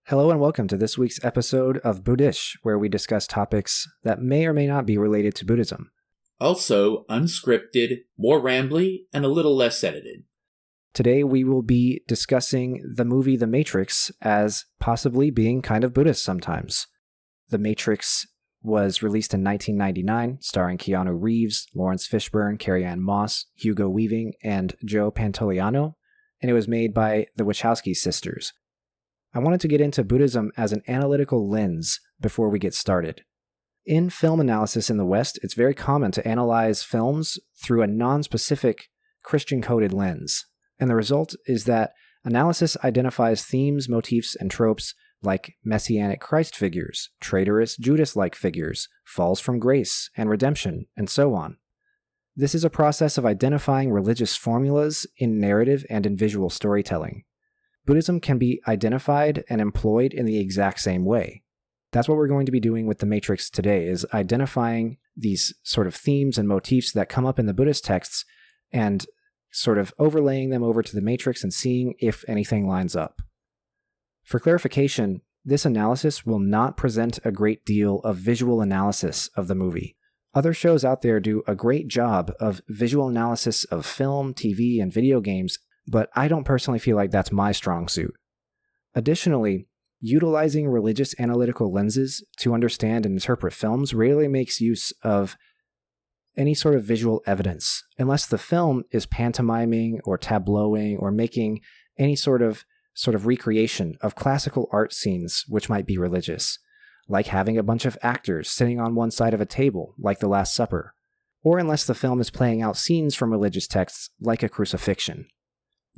Hello and welcome to this week's episode of Buddhish, where we discuss topics that may or may not be related to Buddhism. Also unscripted, more rambly, and a little less edited. Today we will be discussing the movie The Matrix as possibly being kind of Buddhist sometimes. The Matrix was released in 1999, starring Keanu Reeves, Lawrence Fishburne, Carrie-Anne Moss, Hugo Weaving, and Joe Pantoliano, and it was made by the Wachowski sisters. I wanted to get into Buddhism as an analytical lens before we get started. In film analysis in the West, it's very common to analyze films through a non-specific Christian-coded lens, and the result is that analysis identifies themes, motifs, and tropes like messianic Christ figures, traitorous Judas-like figures, falls from grace and redemption, and so on. This is a process of identifying religious formulas in narrative and in visual storytelling. Buddhism can be identified and employed in the exact same way. That's what we're going to be doing with The Matrix today, is identifying these sort of themes and motifs that come up in the Buddhist texts and sort of overlaying them over to The Matrix and seeing if anything lines up. For clarification, this analysis will not present a great deal of visual analysis of the movie. Other shows out there do a great job of visual analysis of film, TV, and video games, but I don't personally feel like that's my strong suit. Additionally, utilizing religious analytical lenses to understand and interpret films rarely makes use of any sort of visual evidence, unless the film is pantomiming or tableauing or making any sort of recreation of classical art scenes which might be religious, like having a bunch of actors sitting on one side of a table, like The Last Supper, or unless the film is playing out scenes from religious texts, like a crucifixion.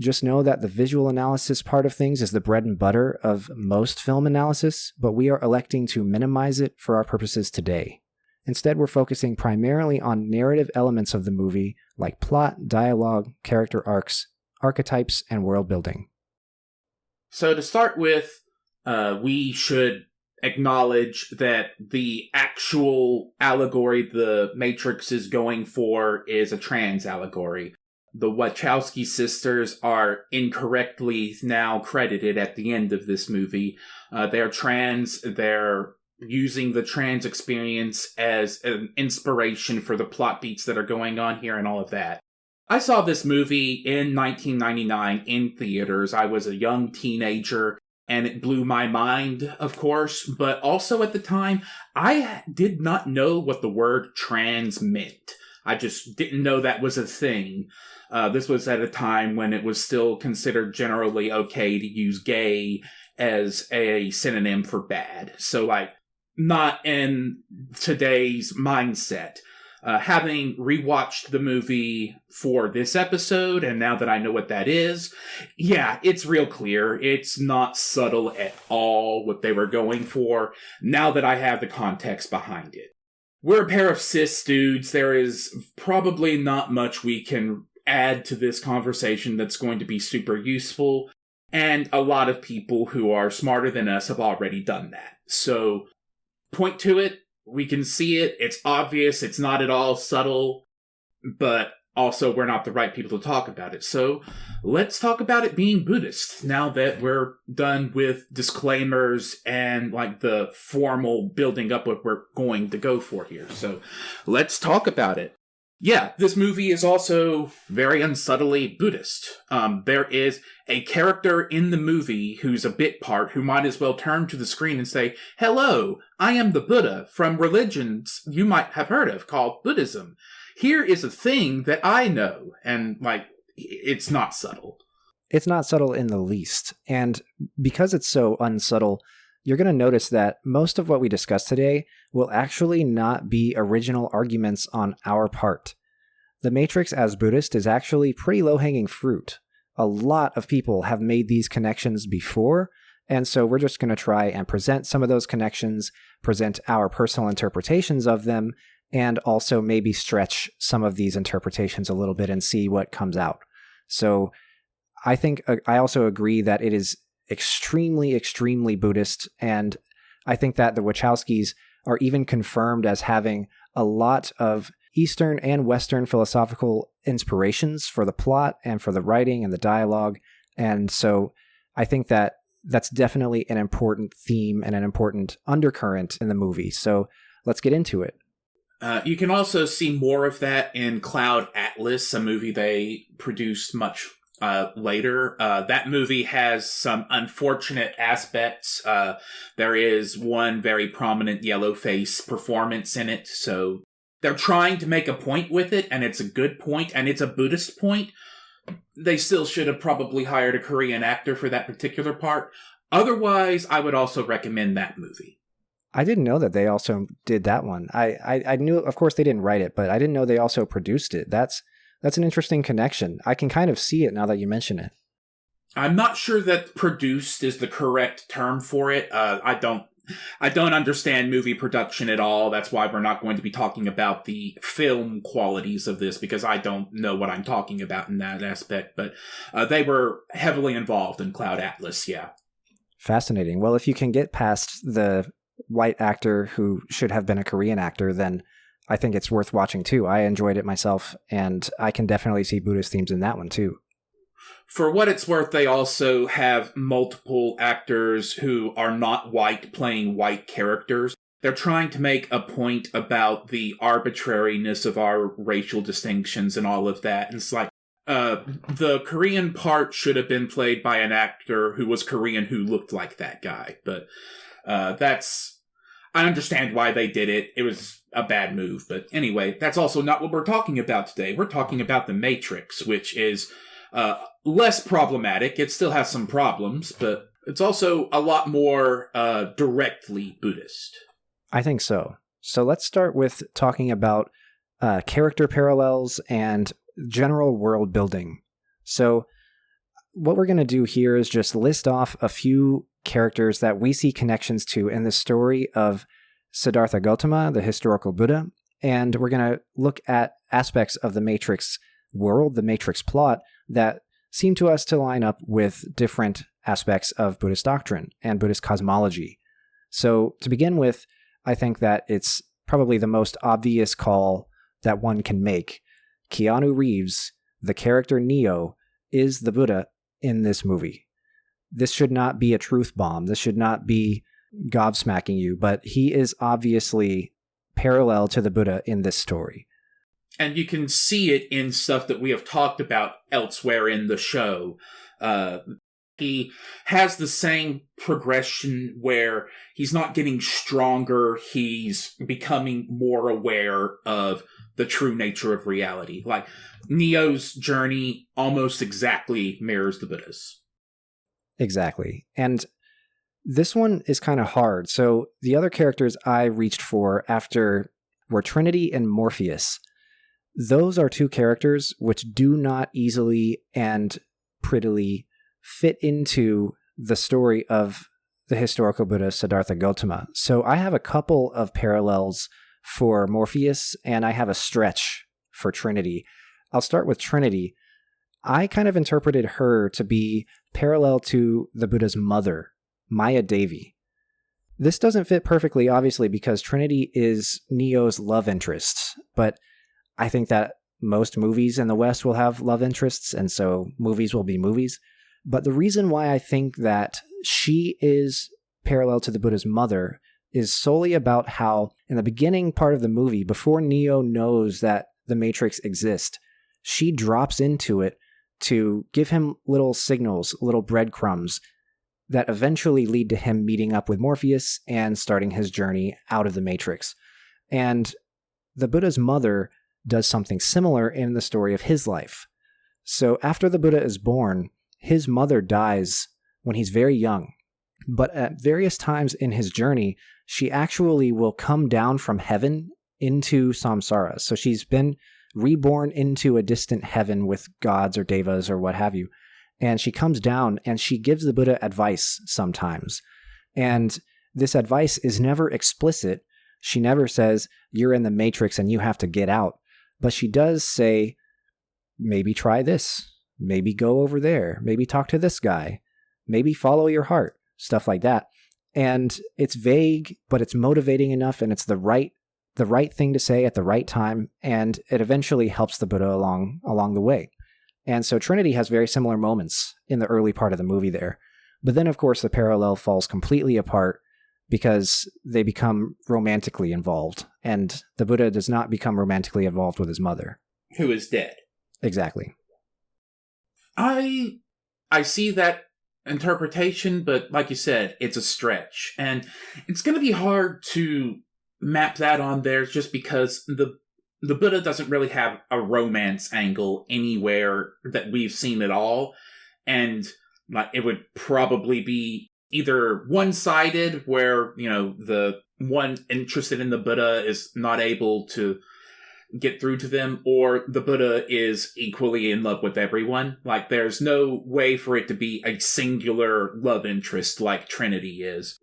Just know that the visual analysis part of things is the bread and butter of most film analysis, but we are electing to minimize it for our purposes today. Instead, we're focusing primarily on narrative elements of the movie, like plot, dialogue, character arcs, archetypes, and world building. So to start with, we should acknowledge that the actual allegory the Matrix is going for is a trans allegory. The Wachowski sisters are incorrectly now credited at the end of this movie. They're trans. They're using the trans experience as an inspiration for the plot beats that are going on here and all of that. I saw this movie in 1999 in theaters. I was a young teenager, and it blew my mind, of course. But also at the time, I did not know what the word trans meant. I just didn't know that was a thing. This was at a time when it was still considered generally okay to use gay as a synonym for bad. So, not in today's mindset. Having rewatched the movie for this episode, and now that I know what that is, yeah, it's real clear. It's not subtle at all what they were going for, now that I have the context behind it. We're a pair of cis dudes. There is probably not much we can add to this conversation that's going to be super useful, and a lot of people who are smarter than us have already done that. So, point to it, we can see it, it's obvious, it's not at all subtle, but also we're not the right people to talk about it. So, let's talk about it being Buddhist, now that we're done with disclaimers and the formal building up what we're going to go for here. So, let's talk about it. Yeah, this movie is also very unsubtly Buddhist. There is a character in the movie who's a bit part who might as well turn to the screen and say, "Hello, I am the Buddha from religions you might have heard of called Buddhism. Here is a thing that I know." And, it's not subtle. It's not subtle in the least. And because it's so unsubtle, you're going to notice that most of what we discuss today will actually not be original arguments on our part. The Matrix as Buddhist is actually pretty low-hanging fruit. A lot of people have made these connections before, and so we're just going to try and present some of those connections, present our personal interpretations of them, and also maybe stretch some of these interpretations a little bit and see what comes out. So I think I also agree that it is extremely, extremely Buddhist, and I think that the Wachowskis are even confirmed as having a lot of Eastern and Western philosophical inspirations for the plot and for the writing and the dialogue, and so I think that that's definitely an important theme and an important undercurrent in the movie. So let's get into it. You can also see more of that in Cloud Atlas, a movie they produced much later. That movie has some unfortunate aspects. There is one very prominent yellowface performance in it, so they're trying to make a point with it, and it's a good point, and it's a Buddhist point. They still should have probably hired a Korean actor for that particular part. Otherwise, I would also recommend that movie. I didn't know that they also did that one. I knew, of course, they didn't write it, but I didn't know they also produced it. That's an interesting connection. I can kind of see it now that you mention it. I'm not sure that produced is the correct term for it. I don't understand movie production at all. That's why we're not going to be talking about the film qualities of this, because I don't know what I'm talking about in that aspect. But they were heavily involved in Cloud Atlas, yeah. Fascinating. Well, if you can get past the white actor who should have been a Korean actor, then I think it's worth watching too. I enjoyed it myself, and I can definitely see Buddhist themes in that one too. For what it's worth, they also have multiple actors who are not white playing white characters. They're trying to make a point about the arbitrariness of our racial distinctions and all of that. And it's like, the Korean part should have been played by an actor who was Korean who looked like that guy. But I understand why they did it. It was a bad move. But anyway, that's also not what we're talking about today. We're talking about The Matrix, which is less problematic. It still has some problems, but it's also a lot more directly Buddhist. I think so. So let's start with talking about character parallels and general world building. So what we're going to do here is just list off a few characters that we see connections to in the story of Siddhartha Gautama, the historical Buddha, and we're going to look at aspects of the Matrix world, the Matrix plot, that seem to us to line up with different aspects of Buddhist doctrine and Buddhist cosmology. So to begin with, I think that it's probably the most obvious call that one can make. Keanu Reeves, the character Neo, is the Buddha in this movie. This should not be a truth bomb. This should not be gobsmacking you, but he is obviously parallel to the Buddha in this story. And you can see it in stuff that we have talked about elsewhere in the show. He has the same progression where he's not getting stronger, he's becoming more aware of the true nature of reality. Like, Neo's journey almost exactly mirrors the Buddha's. Exactly. And this one is kind of hard. So the other characters I reached for after were Trinity and Morpheus. Those are two characters which do not easily and prettily fit into the story of the historical Buddha Siddhartha Gautama. So I have a couple of parallels for Morpheus, and I have a stretch for Trinity. I'll start with Trinity. I kind of interpreted her to be parallel to the Buddha's mother, Maya Devi. This doesn't fit perfectly, obviously, because Trinity is Neo's love interest, but I think that most movies in the West will have love interests, and so movies will be movies. But the reason why I think that she is parallel to the Buddha's mother is solely about how, in the beginning part of the movie, before Neo knows that the Matrix exists, she drops into it to give him little signals, little breadcrumbs that eventually lead to him meeting up with Morpheus and starting his journey out of the Matrix. And the Buddha's mother does something similar in the story of his life. So after the Buddha is born, his mother dies when he's very young. But at various times in his journey, she actually will come down from heaven into samsara. So she's been reborn into a distant heaven with gods or devas or what have you. And she comes down and she gives the Buddha advice sometimes. And this advice is never explicit. She never says, you're in the Matrix and you have to get out. But she does say, maybe try this. Maybe go over there. Maybe talk to this guy. Maybe follow your heart. Stuff like that. And it's vague, but it's motivating enough, and it's the right thing to say at the right time, and it eventually helps the Buddha along the way. And so Trinity has very similar moments in the early part of the movie there. But then, of course, the parallel falls completely apart because they become romantically involved, and the Buddha does not become romantically involved with his mother. Who is dead. Exactly. I see that interpretation, but like you said, it's a stretch. And it's going to be hard to map that on there just because the Buddha doesn't really have a romance angle anywhere that we've seen at all. And like it would probably be either one-sided where, the one interested in the Buddha is not able to get through to them, or the Buddha is equally in love with everyone. Like, there's no way for it to be a singular love interest like Trinity is.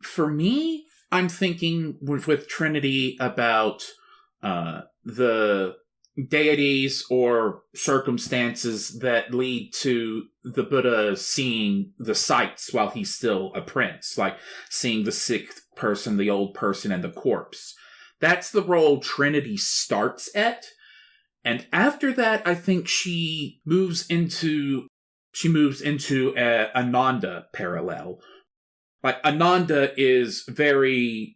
For me, I'm thinking with Trinity about the deities or circumstances that lead to the Buddha seeing the sights while he's still a prince, like seeing the sick person, the old person, and the corpse. That's the role Trinity starts at. And after that, I think she moves into a Ananda parallel. Like, Ananda is very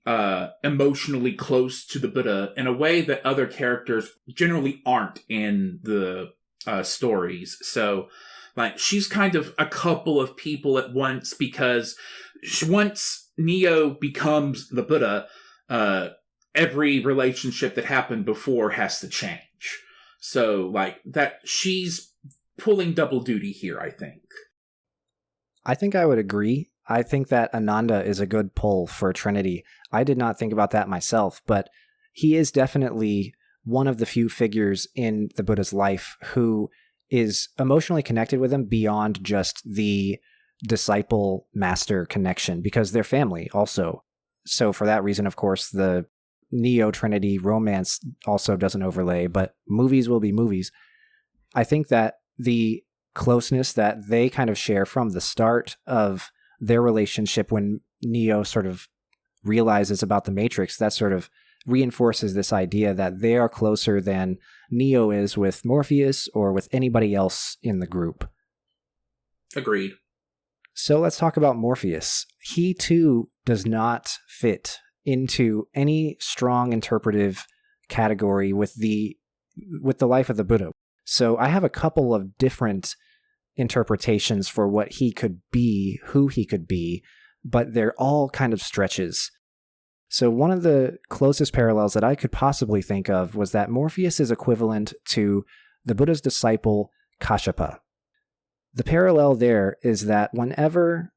emotionally close to the Buddha in a way that other characters generally aren't in the stories. So, like, she's kind of a couple of people at once, because once Neo becomes the Buddha, every relationship that happened before has to change. So, like, that she's pulling double duty here, I think. I think I would agree. I think that Ananda is a good pull for Trinity. I did not think about that myself, but he is definitely one of the few figures in the Buddha's life who is emotionally connected with him beyond just the disciple-master connection, because they're family also. So for that reason, of course, the Neo-Trinity romance also doesn't overlay, but movies will be movies. I think that the closeness that they kind of share from the start of their relationship, when Neo sort of realizes about the Matrix, that sort of reinforces this idea that they are closer than Neo is with Morpheus or with anybody else in the group. Agreed. So let's talk about Morpheus. He too does not fit into any strong interpretive category with the life of the Buddha. So I have a couple of different interpretations for what he could be, who he could be, but they're all kind of stretches. So one of the closest parallels that I could possibly think of was that Morpheus is equivalent to the Buddha's disciple Kashyapa. The parallel there is that whenever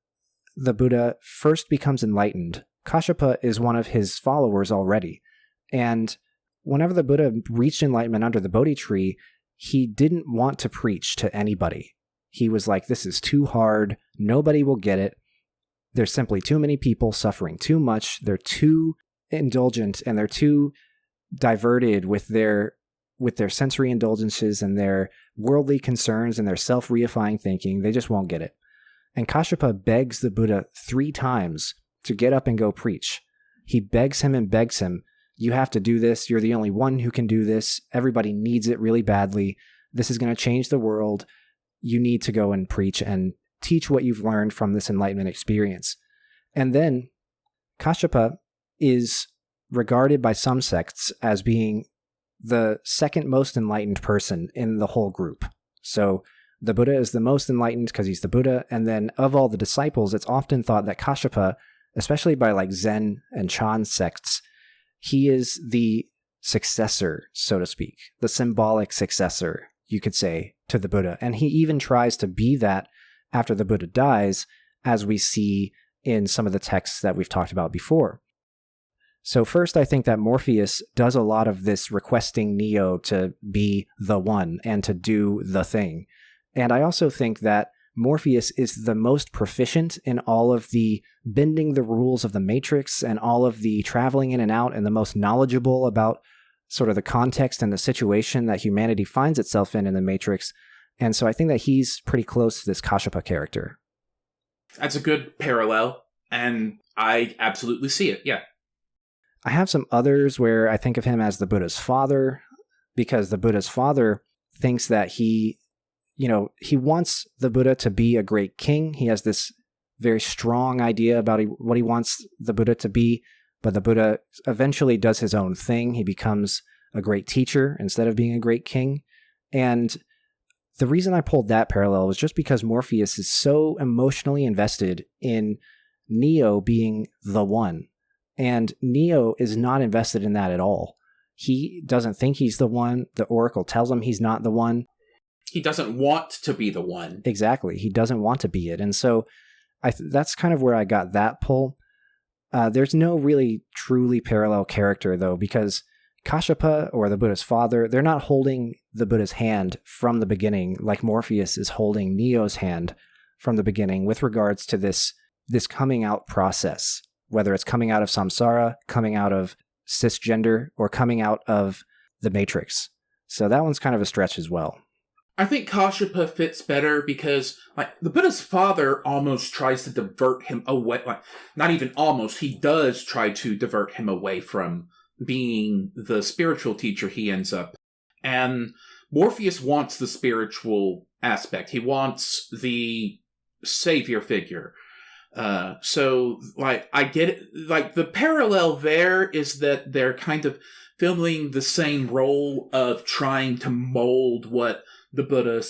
the Buddha first becomes enlightened, Kashyapa is one of his followers already. And whenever the Buddha reached enlightenment under the Bodhi tree, he didn't want to preach to anybody. He was like, this is too hard. Nobody will get it. There's simply too many people suffering too much. They're too indulgent and they're too diverted with their sensory indulgences and their worldly concerns and their self-reifying thinking. They just won't get it. And Kashyapa begs the Buddha 3 times to get up and go preach. He begs him and begs him, you have to do this. You're the only one who can do this. Everybody needs it really badly. This is going to change the world. You need to go and preach and teach what you've learned from this enlightenment experience. And then Kashyapa is regarded by some sects as being the second most enlightened person in the whole group. So the Buddha is the most enlightened because he's the Buddha. And then of all the disciples, it's often thought that Kashyapa, especially by like Zen and Chan sects, he is the successor, so to speak, the symbolic successor, you could say, to the Buddha. And he even tries to be that after the Buddha dies, as we see in some of the texts that we've talked about before. So first, I think that Morpheus does a lot of this requesting Neo to be the one and to do the thing. And I also think that Morpheus is the most proficient in all of the bending the rules of the Matrix and all of the traveling in and out, and the most knowledgeable about sort of the context and the situation that humanity finds itself in the Matrix. And so I think that he's pretty close to this Kashyapa character. That's a good parallel, and I absolutely see it, yeah. I have some others where I think of him as the Buddha's father, because the Buddha's father thinks that he wants the Buddha to be a great king. He has this very strong idea about what he wants the Buddha to be, but the Buddha eventually does his own thing. He becomes a great teacher instead of being a great king. And the reason I pulled that parallel was just because Morpheus is so emotionally invested in Neo being the one. And Neo is not invested in that at all. He doesn't think he's the one. The Oracle tells him he's not the one. He doesn't want to be the one. Exactly. He doesn't want to be it. And so that's kind of where I got that pull. There's no really truly parallel character, though, because Kashyapa, or the Buddha's father, they're not holding the Buddha's hand from the beginning like Morpheus is holding Neo's hand from the beginning with regards to this coming out process, whether it's coming out of samsara, coming out of cisgender, or coming out of the Matrix. So that one's kind of a stretch as well. I think Kashyapa fits better because, the Buddha's father almost tries to divert him away. Not even almost, he does try to divert him away from being the spiritual teacher he ends up. And Morpheus wants the spiritual aspect. He wants the savior figure. So I get it. The parallel there is that they're kind of filming the same role of trying to mold what the Buddha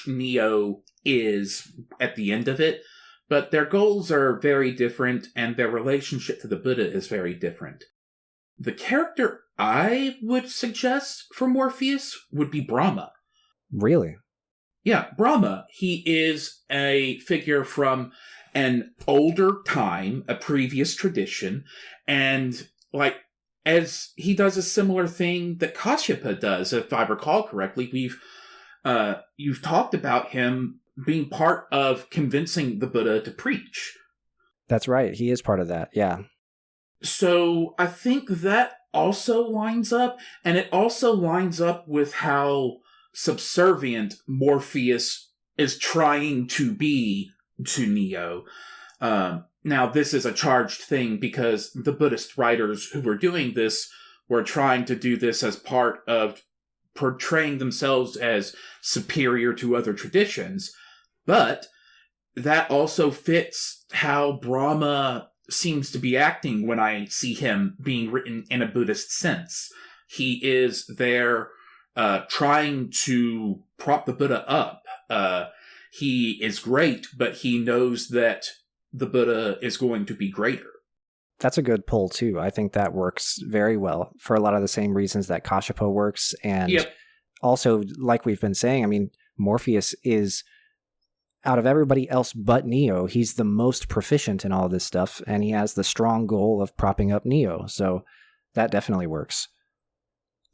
/ Neo is at the end of it. But their goals are very different, and their relationship to the Buddha is very different. The character I would suggest for Morpheus would be Brahma. Really? Yeah, Brahma. He is a figure from an older time, a previous tradition, and as he does a similar thing that Kashyapa does, if I recall correctly, you've talked about him being part of convincing the Buddha to preach. That's right. He is part of that. Yeah. So I think that also lines up, and it also lines up with how subservient Morpheus is trying to be to Neo. Now, this is a charged thing because the Buddhist writers who were doing this were trying to do this as part of portraying themselves as superior to other traditions, but that also fits how Brahma seems to be acting when I see him being written in a Buddhist sense. He is there trying to prop the Buddha up. He is great, but he knows that the Buddha is going to be greater. That's a good pull, too. I think that works very well for a lot of the same reasons that Kashyapa works. And also, like we've been saying, I mean, Morpheus is, out of everybody else but Neo, he's the most proficient in all of this stuff, and he has the strong goal of propping up Neo. So that definitely works.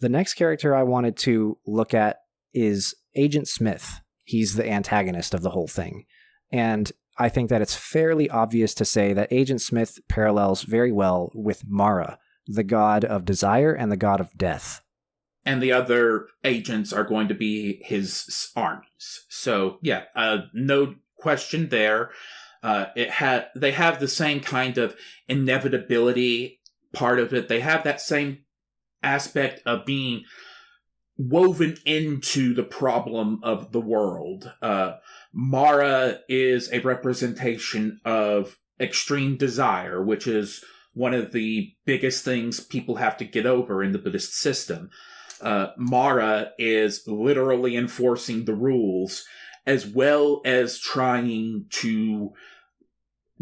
The next character I wanted to look at is Agent Smith. He's the antagonist of the whole thing. And I think that it's fairly obvious to say that Agent Smith parallels very well with Mara, the god of desire and the god of death. And the other agents are going to be his armies. So, yeah, no question there. They have the same kind of inevitability part of it. They have that same aspect of being woven into the problem of the world. Mara is a representation of extreme desire, which is one of the biggest things people have to get over in the Buddhist system. Mara is literally enforcing the rules, as well as trying to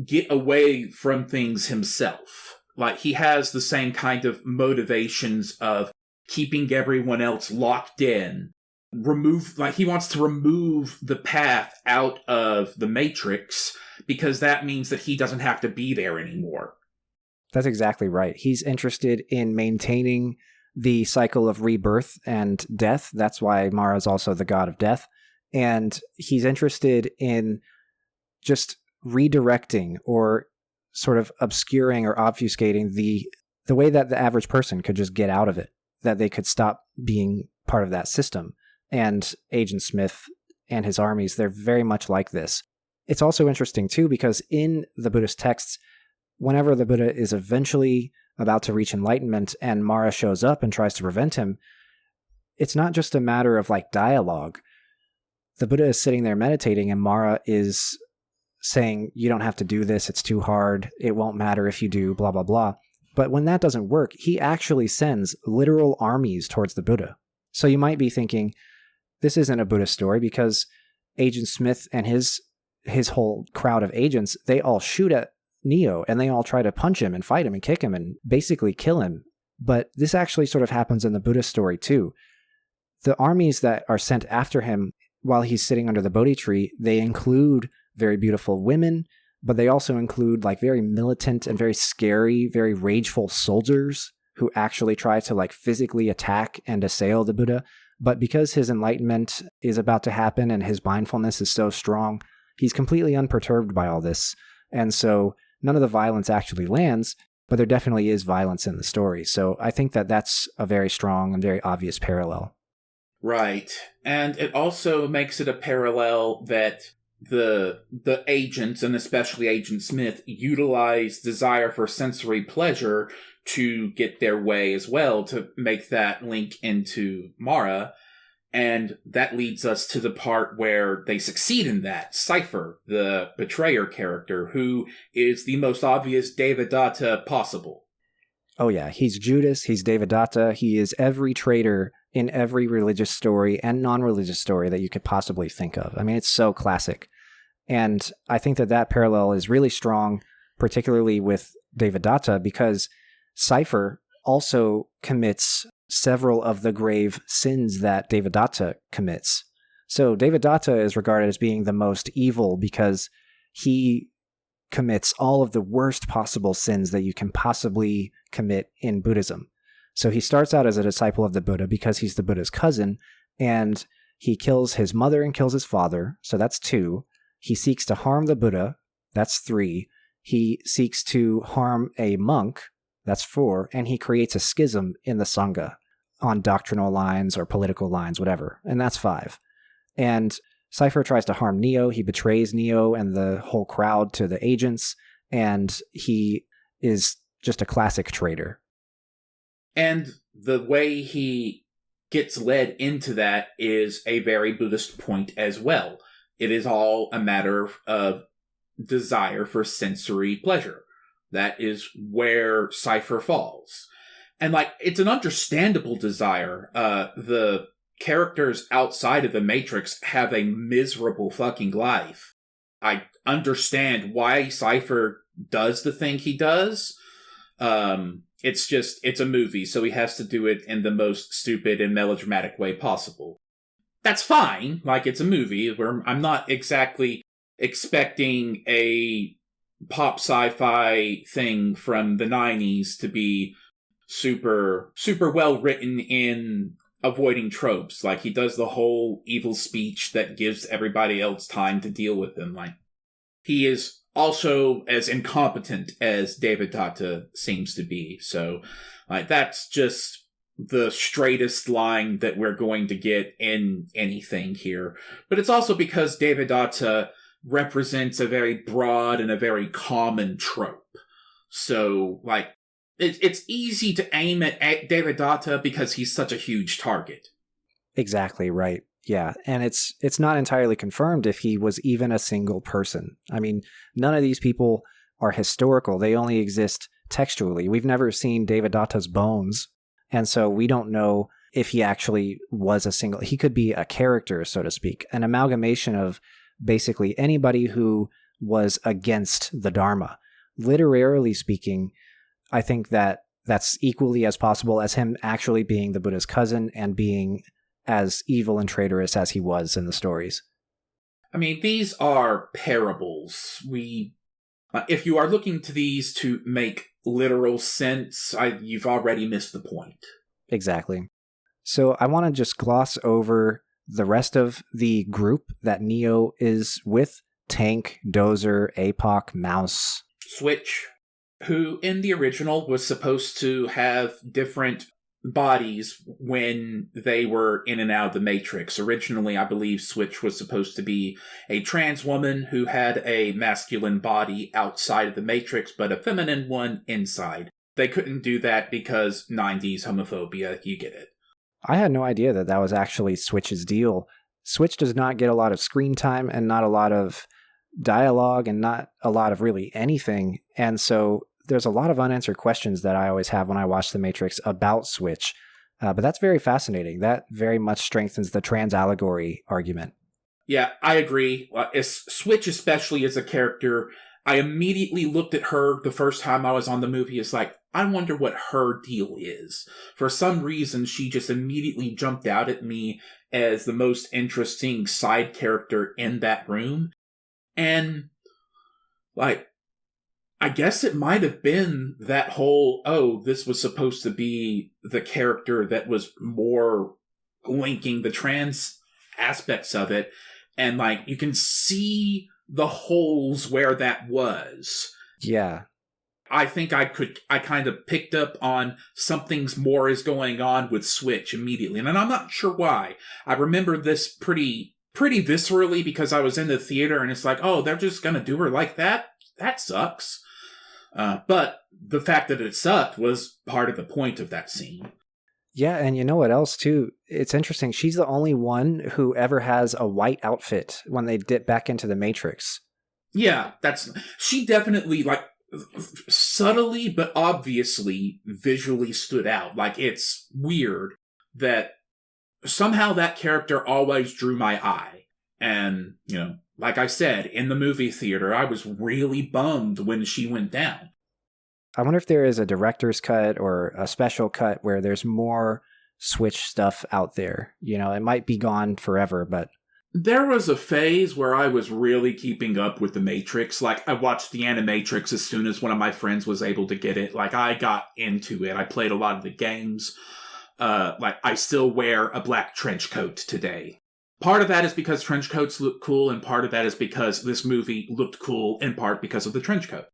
get away from things himself. He has the same kind of motivations of keeping everyone else locked in. He wants to remove the path out of the Matrix, because that means that he doesn't have to be there anymore. That's exactly right. He's interested in maintaining the cycle of rebirth and death. That's why Mara is also the god of death. And he's interested in just redirecting or sort of obscuring or obfuscating the way that the average person could just get out of it, that they could stop being part of that system. And Agent Smith and his armies, they're very much like this. It's also interesting, too, because in the Buddhist texts, whenever the Buddha is eventually about to reach enlightenment and Mara shows up and tries to prevent him, it's not just a matter of dialogue. The Buddha is sitting there meditating and Mara is saying, you don't have to do this, it's too hard, it won't matter if you do, blah, blah, blah. But when that doesn't work, he actually sends literal armies towards the Buddha. So you might be thinking, this isn't a Buddhist story because Agent Smith and his whole crowd of agents, they all shoot at Neo and they all try to punch him and fight him and kick him and basically kill him. But this actually sort of happens in the Buddhist story too. The armies that are sent after him while he's sitting under the Bodhi tree, they include very beautiful women, but they also include like very militant and very scary, very rageful soldiers who actually try to like physically attack and assail the Buddha. But because his enlightenment is about to happen and his mindfulness is so strong, he's completely unperturbed by all this. And so none of the violence actually lands, but there definitely is violence in the story. So I think that that's a very strong and very obvious parallel. Right. And it also makes it a parallel that the agents, and especially Agent Smith, utilize desire for sensory pleasure to get their way as well, to make that link into Mara. And that leads us to the part where they succeed in that. Cypher, the betrayer character, who is the most obvious Devadatta possible. Oh yeah, he's Judas, he's Devadatta, he is every traitor in every religious story and non-religious story that you could possibly think of. I mean, it's so classic. And I think that that parallel is really strong, particularly with Devadatta, because Cypher also commits several of the grave sins that Devadatta commits. So Devadatta is regarded as being the most evil because he commits all of the worst possible sins that you can possibly commit in Buddhism. So he starts out as a disciple of the Buddha because he's the Buddha's cousin, and he kills his mother and kills his father, so that's 2. He seeks to harm the Buddha, that's 3. He seeks to harm a monk, that's 4. And he creates a schism in the Sangha on doctrinal lines or political lines, whatever, and that's 5. And Cypher tries to harm Neo, he betrays Neo and the whole crowd to the agents, and he is just a classic traitor. And the way he gets led into that is a very Buddhist point as well. It is all a matter of desire for sensory pleasure. That is where Cypher falls. And like, it's an understandable desire. The characters outside of the Matrix have a miserable fucking life. I understand why Cypher does the thing he does. It's a movie, so he has to do it in the most stupid and melodramatic way possible. That's fine. Like, it's a movie where I'm not exactly expecting a pop sci-fi thing from the 90s to be super, super well written in avoiding tropes. Like, he does the whole evil speech that gives everybody else time to deal with him. Like, he is also as incompetent as Devadatta seems to be. So, like, that's just the straightest line that we're going to get in anything here. But it's also because Devadatta represents a very broad and a very common trope. So, like, it's easy to aim at Devadatta because he's such a huge target. Exactly right. Yeah, and it's not entirely confirmed if he was even a single person. I mean, none of these people are historical. They only exist textually. We've never seen Devadatta's bones, and so we don't know if he actually was a single... He could be a character, so to speak, an amalgamation of basically anybody who was against the Dharma. Literarily speaking, I think that that's equally as possible as him actually being the Buddha's cousin and being as evil and traitorous as he was in the stories. I mean, these are parables. If you are looking to these to make literal sense, you've already missed the point. Exactly. So I want to just gloss over the rest of the group that Neo is with. Tank, Dozer, APOC, Mouse. Switch, who in the original was supposed to have different bodies when they were in and out of the Matrix. Originally, I believe Switch was supposed to be a trans woman who had a masculine body outside of the Matrix, but a feminine one inside. They couldn't do that because 90s homophobia, you get it. I had no idea that was actually Switch's deal. Switch does not get a lot of screen time and not a lot of dialogue and not a lot of really anything. And so there's a lot of unanswered questions that I always have when I watch The Matrix about Switch. But that's very fascinating. That very much strengthens the trans allegory argument. Yeah, I agree. Switch, especially as a character, I immediately looked at her the first time I was on the movie. It's like, I wonder what her deal is. For some reason, she just immediately jumped out at me as the most interesting side character in that room. And, like, I guess it might have been that whole, this was supposed to be the character that was more linking the trans aspects of it. And, like, you can see the holes where that was. Yeah. I think I kind of picked up on something's more is going on with Switch immediately. And I'm not sure why. I remember this pretty viscerally because I was in the theater and it's like, they're just going to do her like that? That sucks. But the fact that it sucked was part of the point of that scene. Yeah, and you know what else, too? It's interesting. She's the only one who ever has a white outfit when they dip back into the Matrix. Yeah, she definitely, like, subtly but obviously visually stood out. Like, it's weird that somehow that character always drew my eye. And, like I said, in the movie theater, I was really bummed when she went down. I wonder if there is a director's cut or a special cut where there's more Switch stuff out there. It might be gone forever, but... There was a phase where I was really keeping up with The Matrix. Like, I watched the Animatrix as soon as one of my friends was able to get it. Like, I got into it. I played a lot of the games. I still wear a black trench coat today. Part of that is because trench coats look cool, and part of that is because this movie looked cool, in part because of the trench coat.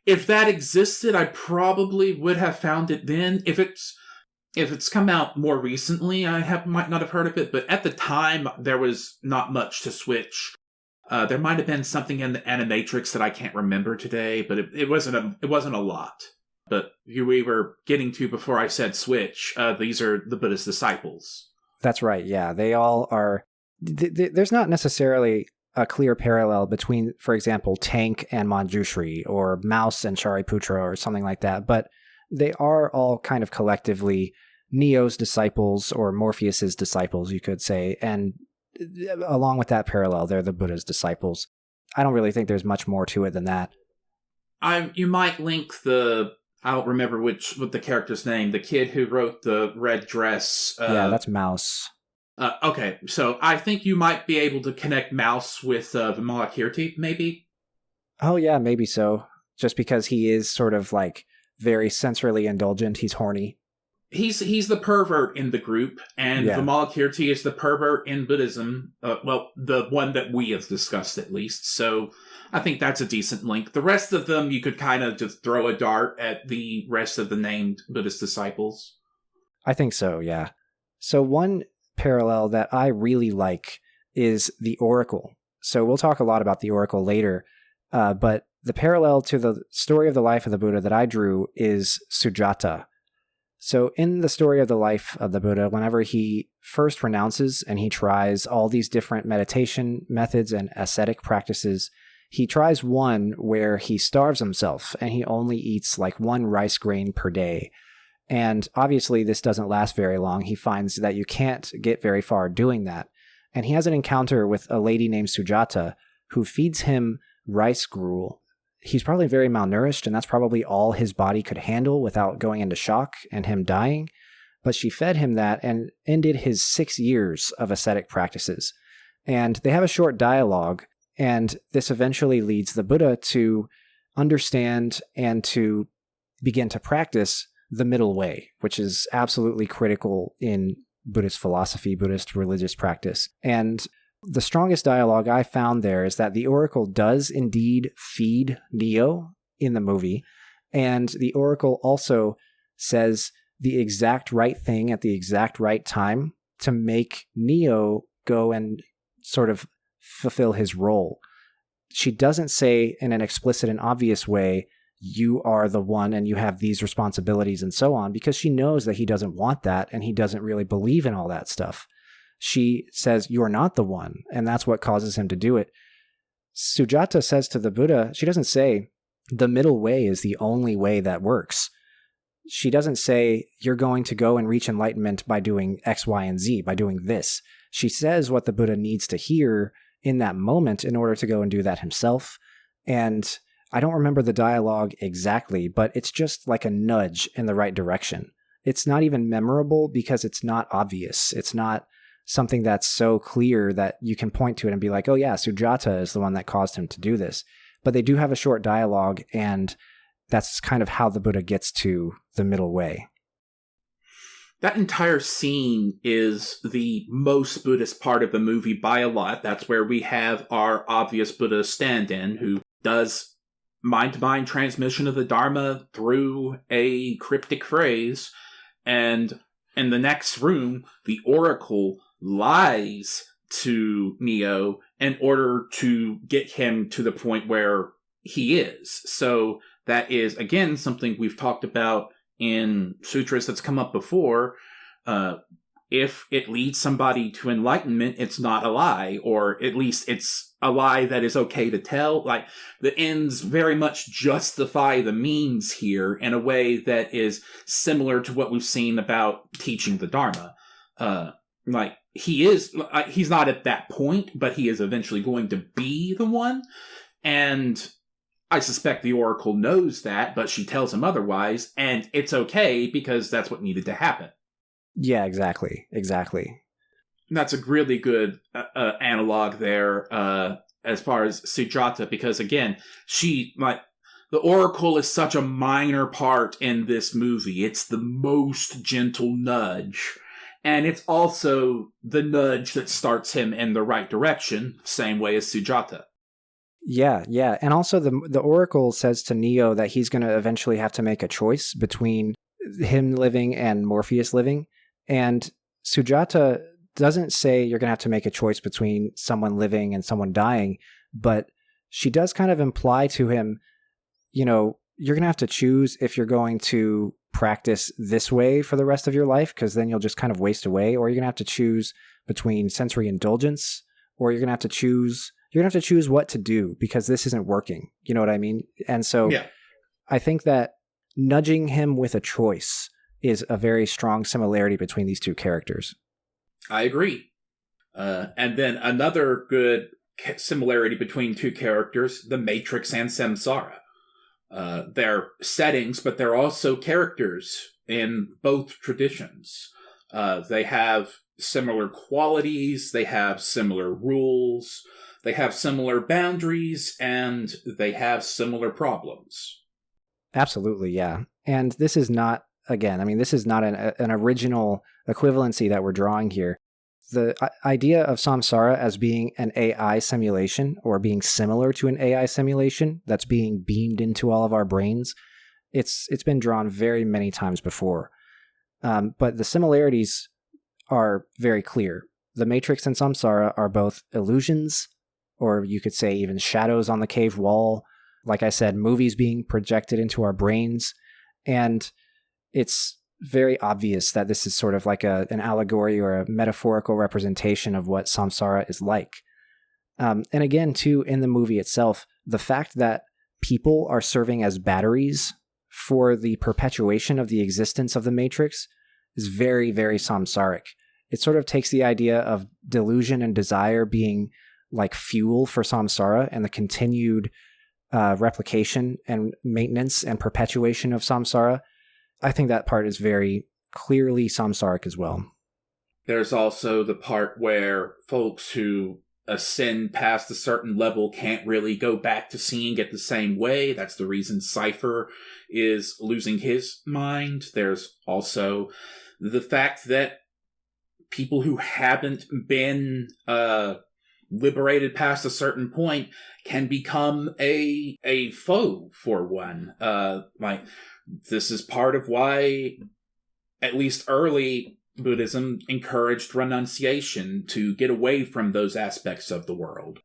If that existed, I probably would have found it then. If it's come out more recently, might not have heard of it, but at the time, there was not much to Switch. There might have been something in the Animatrix that I can't remember today, but it wasn't a lot. But we were getting to before I said Switch. These are the Buddhist disciples. That's right. Yeah, they all are. There's not necessarily a clear parallel between, for example, Tank and Manjushri, or Mouse and Shariputra, or something like that, but they are all kind of collectively Neo's disciples, or Morpheus's disciples, you could say, and along with that parallel, they're the Buddha's disciples. I don't really think there's much more to it than that. You might link I don't remember what the character's name, the kid who wrote the red dress. Yeah, that's Mouse. Okay, so I think you might be able to connect Mouse with Vimalakirti, maybe? Oh yeah, maybe so. Just because he is sort of like very sensorily indulgent, he's horny. He's the pervert in the group, and Vimalakirti is the pervert in Buddhism. The one that we have discussed at least. So I think that's a decent link. The rest of them, you could kind of just throw a dart at the rest of the named Buddhist disciples. I think so, yeah. So one parallel that I really like is the Oracle. So we'll talk a lot about the Oracle later, but the parallel to the story of the life of the Buddha that I drew is Sujata. So in the story of the life of the Buddha, whenever he first renounces and he tries all these different meditation methods and ascetic practices, he tries one where he starves himself and he only eats like one rice grain per day. And obviously this doesn't last very long. He finds that you can't get very far doing that. And he has an encounter with a lady named Sujata who feeds him rice gruel. He's probably very malnourished, and that's probably all his body could handle without going into shock and him dying. But she fed him that and ended his 6 years of ascetic practices. And they have a short dialogue, and this eventually leads the Buddha to understand and to begin to practice the middle way, which is absolutely critical in Buddhist philosophy, Buddhist religious practice. And the strongest dialogue I found there is that the Oracle does indeed feed Neo in the movie, and the Oracle also says the exact right thing at the exact right time to make Neo go and sort of fulfill his role. She doesn't say in an explicit and obvious way, you are the one and you have these responsibilities and so on, because she knows that he doesn't want that and he doesn't really believe in all that stuff. She says, you're not the one, and that's what causes him to do it. Sujata says to the Buddha, she doesn't say the middle way is the only way that works. She doesn't say you're going to go and reach enlightenment by doing X, Y, and Z, by doing this. She says what the Buddha needs to hear in that moment in order to go and do that himself. And I don't remember the dialogue exactly, but it's just like a nudge in the right direction. It's not even memorable because it's not obvious. It's not something that's so clear that you can point to it and be like, oh yeah, Sujata is the one that caused him to do this. But they do have a short dialogue, and that's kind of how the Buddha gets to the middle way. That entire scene is the most Buddhist part of the movie by a lot. That's where we have our obvious Buddha stand-in who does mind-to-mind transmission of the Dharma through a cryptic phrase. And in the next room, the oracle lies to Neo in order to get him to the point where he is. So that is, again, something we've talked about in sutras that's come up before. If it leads somebody to enlightenment, it's not a lie, or at least it's a lie that is okay to tell. Like, the ends very much justify the means here in a way that is similar to what we've seen about teaching the Dharma. He's not at that point, but he is eventually going to be the one. And I suspect the Oracle knows that, but she tells him otherwise, and it's okay because that's what needed to happen. Yeah, exactly. That's a really good analog there as far as Sujata, because again, the Oracle is such a minor part in this movie. It's the most gentle nudge. And it's also the nudge that starts him in the right direction, same way as Sujata. Yeah. And also the Oracle says to Neo that he's going to eventually have to make a choice between him living and Morpheus living. And Sujata doesn't say you're going to have to make a choice between someone living and someone dying, but she does kind of imply to him, you're going to have to choose if you're going to practice this way for the rest of your life, because then you'll just kind of waste away, or you're going to have to choose between sensory indulgence, or you're going to have to choose what to do because this isn't working. You know what I mean? And so yeah. I think that nudging him with a choice is a very strong similarity between these two characters. I agree. And then another good similarity between two characters, the Matrix and Samsara. They're settings, but they're also characters in both traditions. They have similar qualities, they have similar rules, they have similar boundaries, and they have similar problems. Absolutely, yeah. And this is not, this is not an original equivalency that we're drawing here. The idea of samsara as being an AI simulation, or being similar to an AI simulation that's being beamed into all of our brains, it's been drawn very many times before. But the similarities are very clear. The Matrix and samsara are both illusions, or you could say even shadows on the cave wall. Like I said, movies being projected into our brains. And it's very obvious that this is sort of like an allegory or a metaphorical representation of what samsara is like. And again, too, in the movie itself, the fact that people are serving as batteries for the perpetuation of the existence of the Matrix is very, very samsaric. It sort of takes the idea of delusion and desire being like fuel for samsara, and the continued replication and maintenance and perpetuation of samsara. I think that part is very clearly samsaric as well. There's also the part where folks who ascend past a certain level can't really go back to seeing it the same way. That's the reason Cypher is losing his mind. There's also the fact that people who haven't been liberated past a certain point can become a foe for one. This is part of why, at least early Buddhism encouraged renunciation, to get away from those aspects of the world.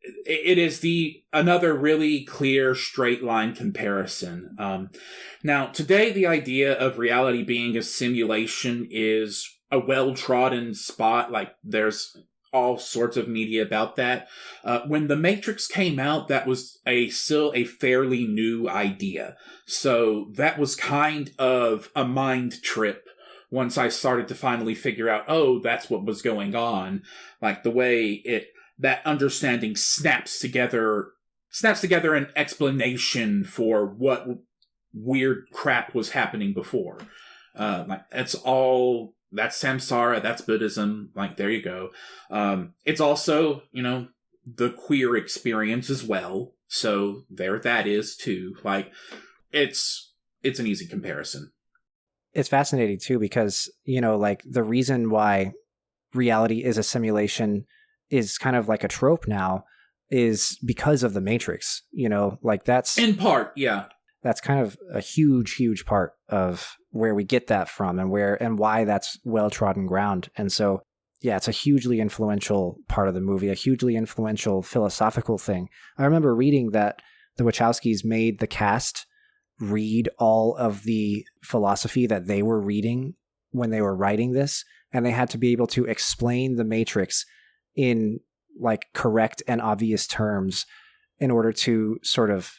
It is another really clear straight line comparison. Now, today the idea of reality being a simulation is a well-trodden spot. Like, there's all sorts of media about that. When The Matrix came out, that was still a fairly new idea. So that was kind of a mind trip once I started to finally figure out, oh, that's what was going on. Like the way that understanding snaps together an explanation for what weird crap was happening before. That's samsara, that's Buddhism. Like, there you go. It's also, the queer experience as well. So there that is too. Like, it's an easy comparison. It's fascinating too, because, like the reason why reality is a simulation is kind of like a trope now is because of the Matrix, like that's in part. Yeah. That's kind of a huge, huge part of where we get that from and why that's well-trodden ground. And so, yeah, it's a hugely influential part of the movie, a hugely influential philosophical thing. I remember reading that the Wachowskis made the cast read all of the philosophy that they were reading when they were writing this, and they had to be able to explain the Matrix in like correct and obvious terms in order to sort of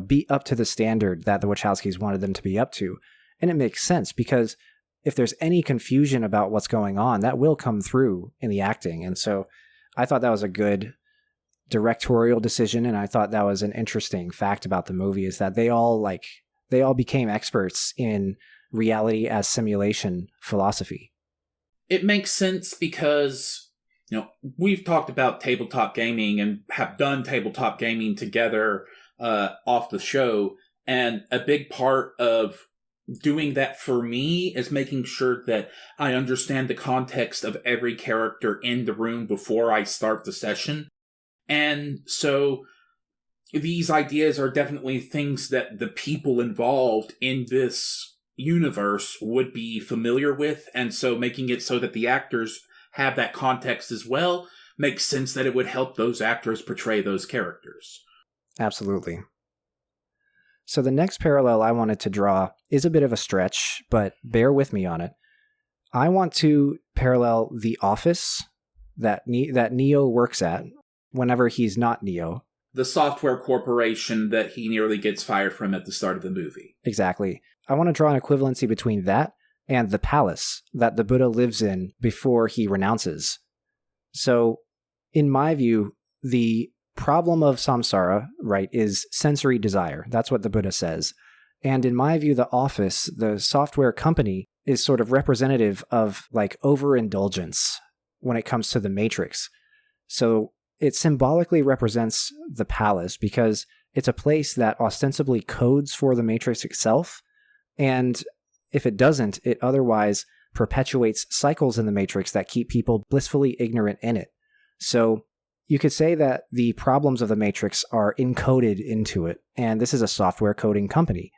be up to the standard that the Wachowskis wanted them to be up to. And it makes sense, because if there's any confusion about what's going on, that will come through in the acting. And so I thought that was a good directorial decision. And I thought that was an interesting fact about the movie, is that they all became experts in reality as simulation philosophy. It makes sense because, we've talked about tabletop gaming and have done tabletop gaming together off the show. And a big part of doing that for me is making sure that I understand the context of every character in the room before I start the session. And so these ideas are definitely things that the people involved in this universe would be familiar with. And so making it so that the actors have that context as well makes sense that it would help those actors portray those characters. Absolutely. So the next parallel I wanted to draw is a bit of a stretch, but bear with me on it. I want to parallel the office that Neo works at whenever he's not Neo. The software corporation that he nearly gets fired from at the start of the movie. Exactly. I want to draw an equivalency between that and the palace that the Buddha lives in before he renounces. So, in my view, the problem of samsara, right, is sensory desire. That's what the Buddha says. And in my view, the office, the software company, is sort of representative of like overindulgence when it comes to the Matrix. So it symbolically represents the palace because it's a place that ostensibly codes for the Matrix itself. And if it doesn't, it otherwise perpetuates cycles in the Matrix that keep people blissfully ignorant in it. So you could say that the problems of the Matrix are encoded into it, and this is a software coding company.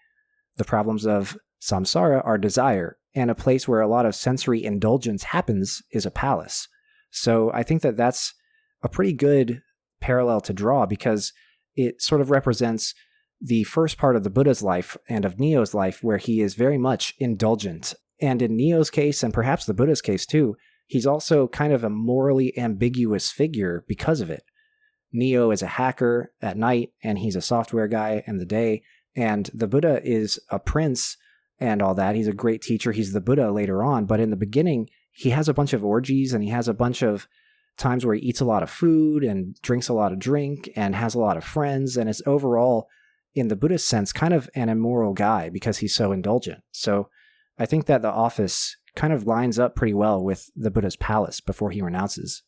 The problems of samsara are desire, and a place where a lot of sensory indulgence happens is a palace. So I think that that's a pretty good parallel to draw, because it sort of represents the first part of the Buddha's life and of Neo's life, where he is very much indulgent. And in Neo's case, and perhaps the Buddha's case too, he's also kind of a morally ambiguous figure because of it. Neo is a hacker at night, and he's a software guy in the day, and the Buddha is a prince and all that. He's a great teacher. He's the Buddha later on, but in the beginning, he has a bunch of orgies, and he has a bunch of times where he eats a lot of food and drinks a lot of drink and has a lot of friends, and is overall, in the Buddhist sense, kind of an immoral guy because he's so indulgent. So I think that the office kind of lines up pretty well with the Buddha's palace before he renounces.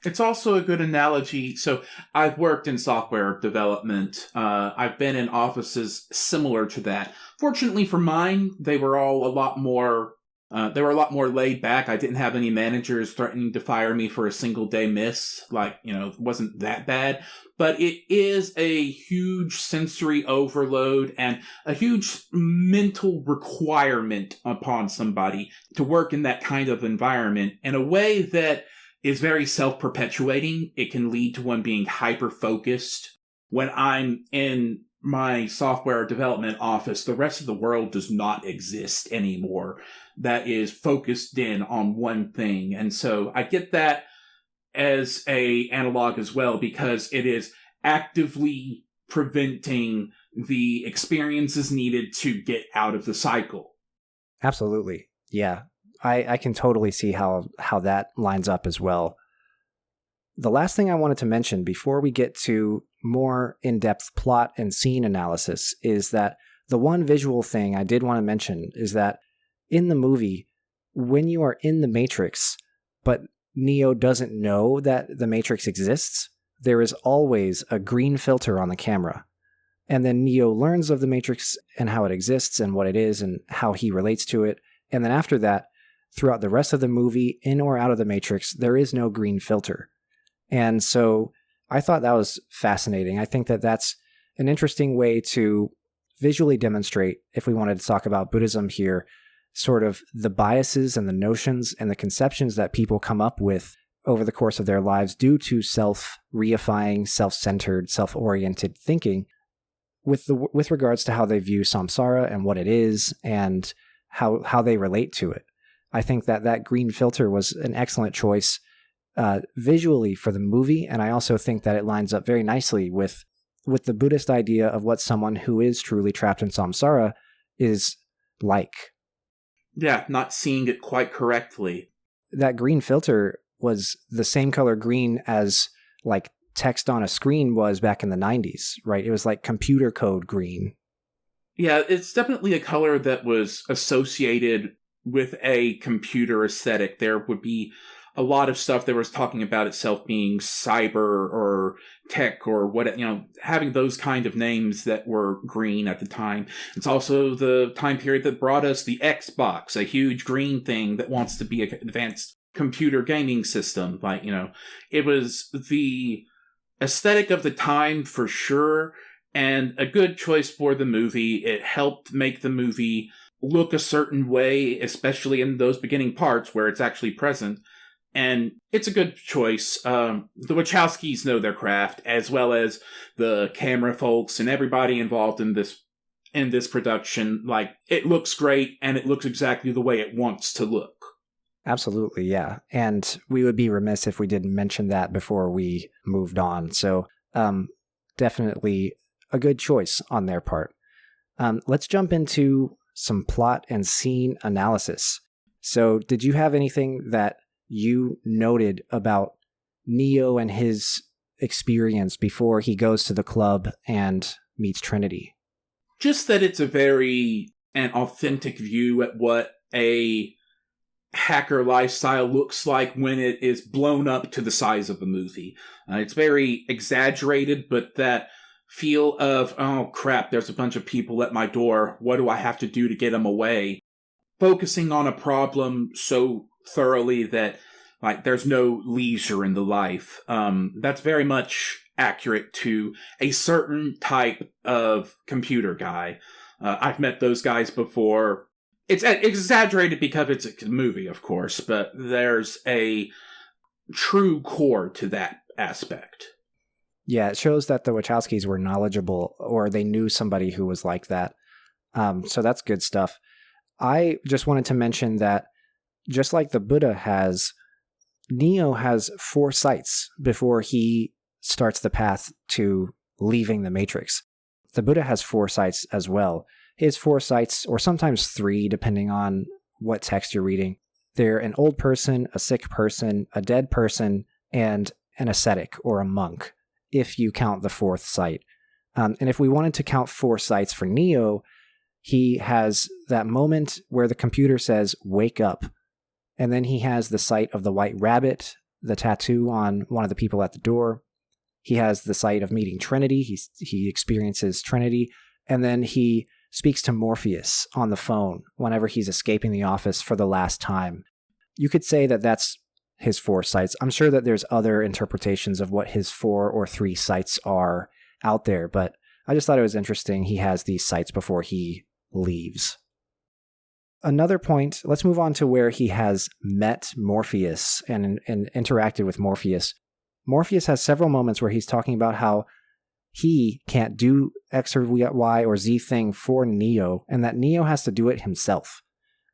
It's also a good analogy. So I've worked in software development. I've been in offices similar to that. Fortunately for mine, they were all a lot more laid back. I didn't have any managers threatening to fire me for a single day miss. It wasn't that bad. But it is a huge sensory overload and a huge mental requirement upon somebody to work in that kind of environment in a way that is very self-perpetuating. It can lead to one being hyper-focused. When I'm in my software development office, the rest of the world does not exist anymore. That is focused in on one thing. And so I get that. as a analog as well, because it is actively preventing the experiences needed to get out of the cycle. Absolutely. Yeah. I can totally see how that lines up as well. The last thing I wanted to mention before we get to more in-depth plot and scene analysis is that the one visual thing I did want to mention is that in the movie, when you are in the Matrix, but Neo doesn't know that the Matrix exists, there is always a green filter on the camera. And then Neo learns of the Matrix and how it exists and what it is and how he relates to it. And then after that, throughout the rest of the movie, in or out of the Matrix, there is no green filter. And so I thought that was fascinating. I think that that's an interesting way to visually demonstrate, if we wanted to talk about Buddhism here, sort of the biases and the notions and the conceptions that people come up with over the course of their lives due to self-reifying, self-centered, self-oriented thinking with regards to how they view samsara and what it is and how they relate to it. I think that green filter was an excellent choice visually for the movie, and I also think that it lines up very nicely with the Buddhist idea of what someone who is truly trapped in samsara is like. Yeah, not seeing it quite correctly. That green filter was the same color green as like text on a screen was back in the 90s, right? It was like computer code green. Yeah, it's definitely a color that was associated with a computer aesthetic. There would be a lot of stuff that was talking about itself being cyber or tech or what, having those kind of names that were green at the time. It's also the time period that brought us the Xbox, a huge green thing that wants to be an advanced computer gaming system. It was the aesthetic of the time for sure, and a good choice for the movie. It helped make the movie look a certain way, especially in those beginning parts where it's actually present. And it's a good choice. The Wachowskis know their craft, as well as the camera folks and everybody involved in this production. It looks great, and it looks exactly the way it wants to look. Absolutely, yeah. And we would be remiss if we didn't mention that before we moved on. So definitely a good choice on their part. Let's jump into some plot and scene analysis. So did you have anything that you noted about Neo and his experience before he goes to the club and meets Trinity? Just that it's an authentic view at what a hacker lifestyle looks like when it is blown up to the size of a movie. It's very exaggerated, but that feel of, oh crap, there's a bunch of people at my door. What do I have to do to get them away? Focusing on a problem so thoroughly that there's no leisure in the life. That's very much accurate to a certain type of computer guy. I've met those guys before. It's exaggerated because it's a movie, of course, but there's a true core to that aspect. Yeah, it shows that the Wachowskis were knowledgeable, or they knew somebody who was like that. So that's good stuff. I just wanted to mention that just like the Buddha has, Neo has 4 sights before he starts the path to leaving the Matrix. The Buddha has 4 sights as well. His 4 sights, or sometimes 3, depending on what text you're reading, they're an old person, a sick person, a dead person, and an ascetic or a monk, if you count the 4th sight. And if we wanted to count 4 sights for Neo, he has that moment where the computer says, "Wake up." And then he has the sight of the white rabbit, the tattoo on one of the people at the door. He has the sight of meeting Trinity. He experiences Trinity. And then he speaks to Morpheus on the phone whenever he's escaping the office for the last time. You could say that that's his 4 sights. I'm sure that there's other interpretations of what his 4 or 3 sights are out there, but I just thought it was interesting he has these sights before he leaves. Another point, let's move on to where he has met Morpheus and interacted with Morpheus. Morpheus has several moments where he's talking about how he can't do X or Y or Z thing for Neo, and that Neo has to do it himself.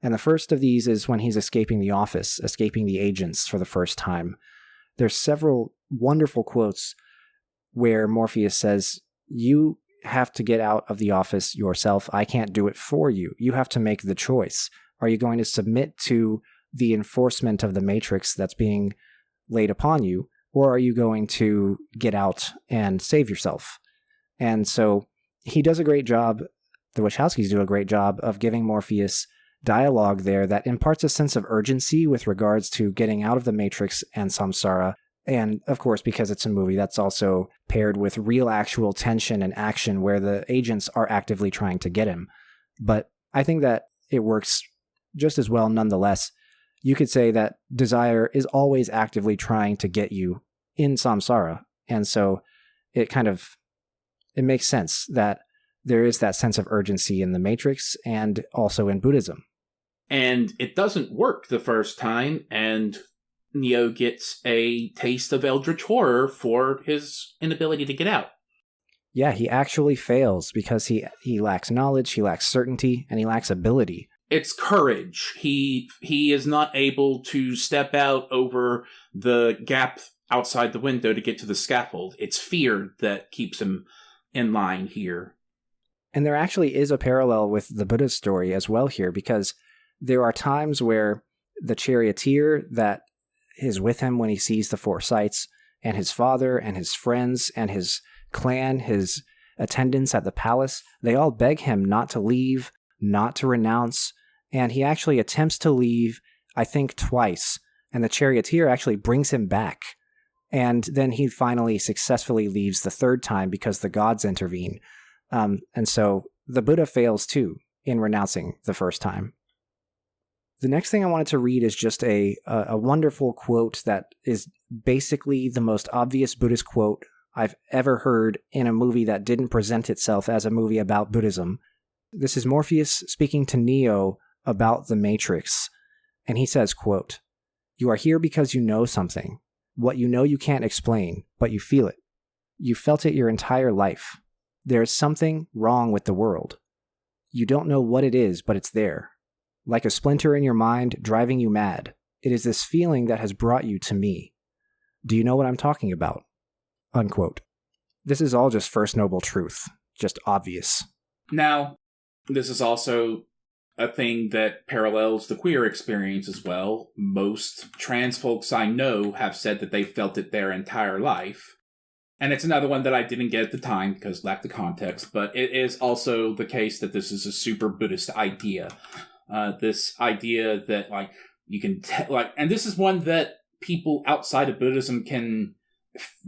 And the first of these is when he's escaping the office, escaping the agents for the first time. there's several wonderful quotes where Morpheus says, "You have to get out of the office yourself. I can't do it for you. You have to make the choice. Are you going to submit to the enforcement of the matrix that's being laid upon you, or are you going to get out and save yourself?" And so he does a great job, the Wachowskis do a great job of giving Morpheus dialogue there that imparts a sense of urgency with regards to getting out of the matrix and samsara. And of course, because it's a movie, that's also paired with real actual tension and action where the agents are actively trying to get him. But I think that it works just as well nonetheless. You could say that desire is always actively trying to get you in samsara. And so it makes sense that there is that sense of urgency in the Matrix and also in Buddhism. And it doesn't work the first time, and Neo gets a taste of eldritch horror for his inability to get out. Yeah, he actually fails because he lacks knowledge, he lacks certainty, and he lacks ability. It's courage. He is not able to step out over the gap outside the window to get to the scaffold. It's fear that keeps him in line here. And there actually is a parallel with the Buddha story as well here, because there are times where the charioteer that is with him when he sees the four sights, and his father and his friends and his clan, his attendants at the palace, they all beg him not to leave, not to renounce, and he actually attempts to leave, I think, twice, and the charioteer actually brings him back. And then he finally successfully leaves the third time because the gods intervene. And so the Buddha fails too in renouncing the first time. The next thing I wanted to read is just a wonderful quote that is basically the most obvious Buddhist quote I've ever heard in a movie that didn't present itself as a movie about Buddhism. This is Morpheus speaking to Neo about the Matrix. And he says, quote, "You are here because you know something. What you know you can't explain, but you feel it. You felt it your entire life. There is something wrong with the world. You don't know what it is, but it's there. Like a splinter in your mind driving you mad. It is this feeling that has brought you to me. Do you know what I'm talking about?" Unquote. This is all just First Noble Truth. Just obvious. Now, this is also a thing that parallels the queer experience as well. Most trans folks I know have said that they felt it their entire life. And it's another one that I didn't get at the time because lack the context, but it is also the case that this is a super Buddhist idea. This idea that, like, you can, and this is one that people outside of Buddhism can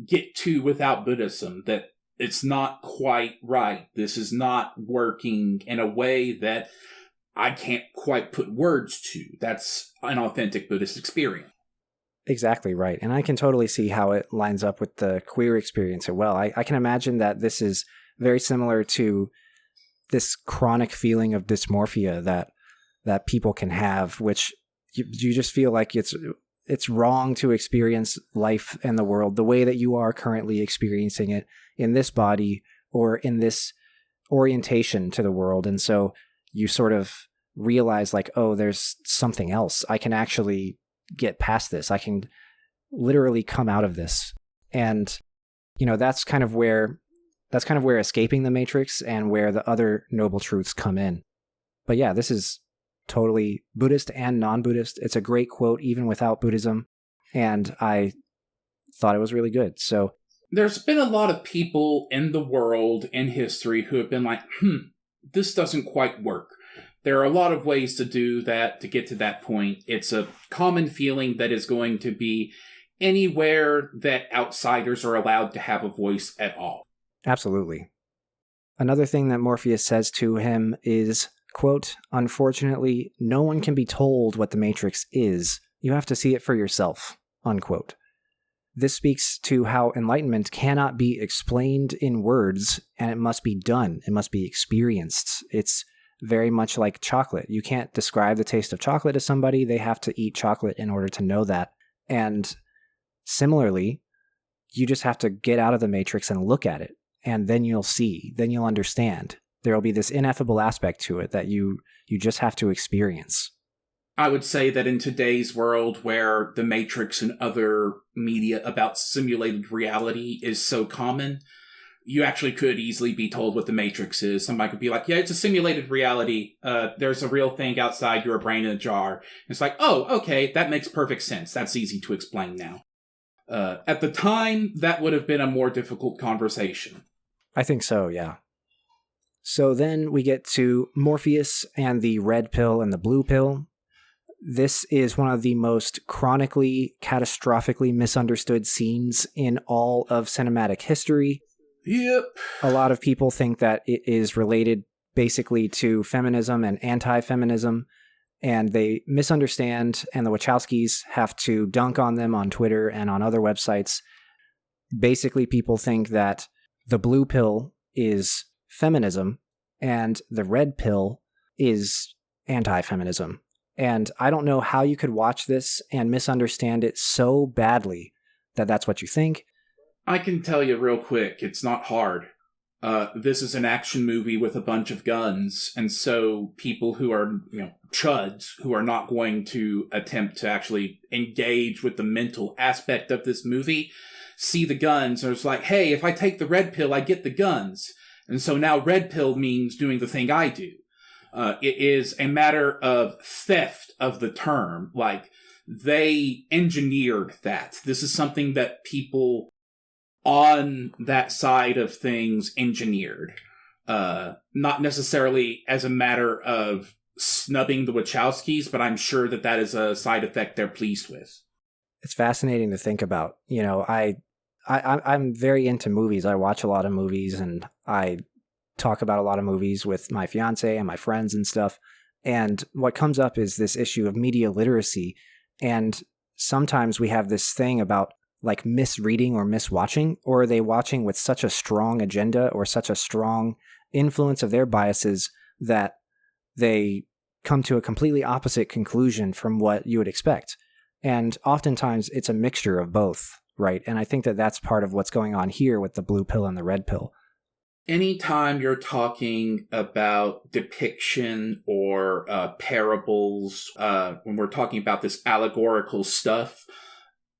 get to without Buddhism, that it's not quite right. This is not working in a way that I can't quite put words to. That's an authentic Buddhist experience. Exactly right. And I can totally see how it lines up with the queer experience as well. I can imagine that this is very similar to this chronic feeling of dysmorphia that people can have, which you just feel like it's wrong to experience life and the world the way that you are currently experiencing it in this body or in this orientation to the world. And so you sort of realize, like, oh, there's something else. I can actually get past this. I can literally come out of this. And, you know, that's kind of where escaping the Matrix and where the other noble truths come in. But yeah, this is totally Buddhist and non-Buddhist. It's a great quote, even without Buddhism. And I thought it was really good. So there's been a lot of people in the world, in history, who have been like, this doesn't quite work. There are a lot of ways to do that, to get to that point. It's a common feeling that is going to be anywhere that outsiders are allowed to have a voice at all. Absolutely. Another thing that Morpheus says to him is, quote, "Unfortunately, no one can be told what the Matrix is. You have to see it for yourself," unquote. This speaks to how enlightenment cannot be explained in words, and it must be done. It must be experienced. It's very much like chocolate. You can't describe the taste of chocolate to somebody. They have to eat chocolate in order to know that. And similarly, you just have to get out of the Matrix and look at it, and then you'll see, then you'll understand. There will be this ineffable aspect to it that you just have to experience. I would say that in today's world where the Matrix and other media about simulated reality is so common, you actually could easily be told what the Matrix is. Somebody could be like, yeah, it's a simulated reality. There's a real thing outside your brain in a jar. And it's like, oh, okay, that makes perfect sense. That's easy to explain now. At the time, that would have been a more difficult conversation. I think so, yeah. So then we get to Morpheus and the red pill and the blue pill. This is one of the most chronically, catastrophically misunderstood scenes in all of cinematic history. Yep. A lot of people think that it is related basically to feminism and anti-feminism, and they misunderstand, and the Wachowskis have to dunk on them on Twitter and on other websites. Basically, people think that the blue pill is feminism and the red pill is anti-feminism. And I don't know how you could watch this and misunderstand it so badly that that's what you think. I can tell you real quick, it's not hard. This is an action movie with a bunch of guns, and so people who are, chuds, who are not going to attempt to actually engage with the mental aspect of this movie, see the guns, and it's like, hey, if I take the red pill, I get the guns. And so now red pill means doing the thing I do. It is a matter of theft of the term. Like, they engineered that. This is something that people on that side of things engineered. Not necessarily as a matter of snubbing the Wachowskis, but I'm sure that that is a side effect they're pleased with. It's fascinating to think about. I'm very into movies. I watch a lot of movies, and I talk about a lot of movies with my fiance and my friends and stuff. And what comes up is this issue of media literacy. And sometimes we have this thing about like misreading or miswatching, or are they watching with such a strong agenda or such a strong influence of their biases that they come to a completely opposite conclusion from what you would expect. And oftentimes it's a mixture of both, right? And I think that that's part of what's going on here with the blue pill and the red pill. Anytime you're talking about depiction or parables, when we're talking about this allegorical stuff,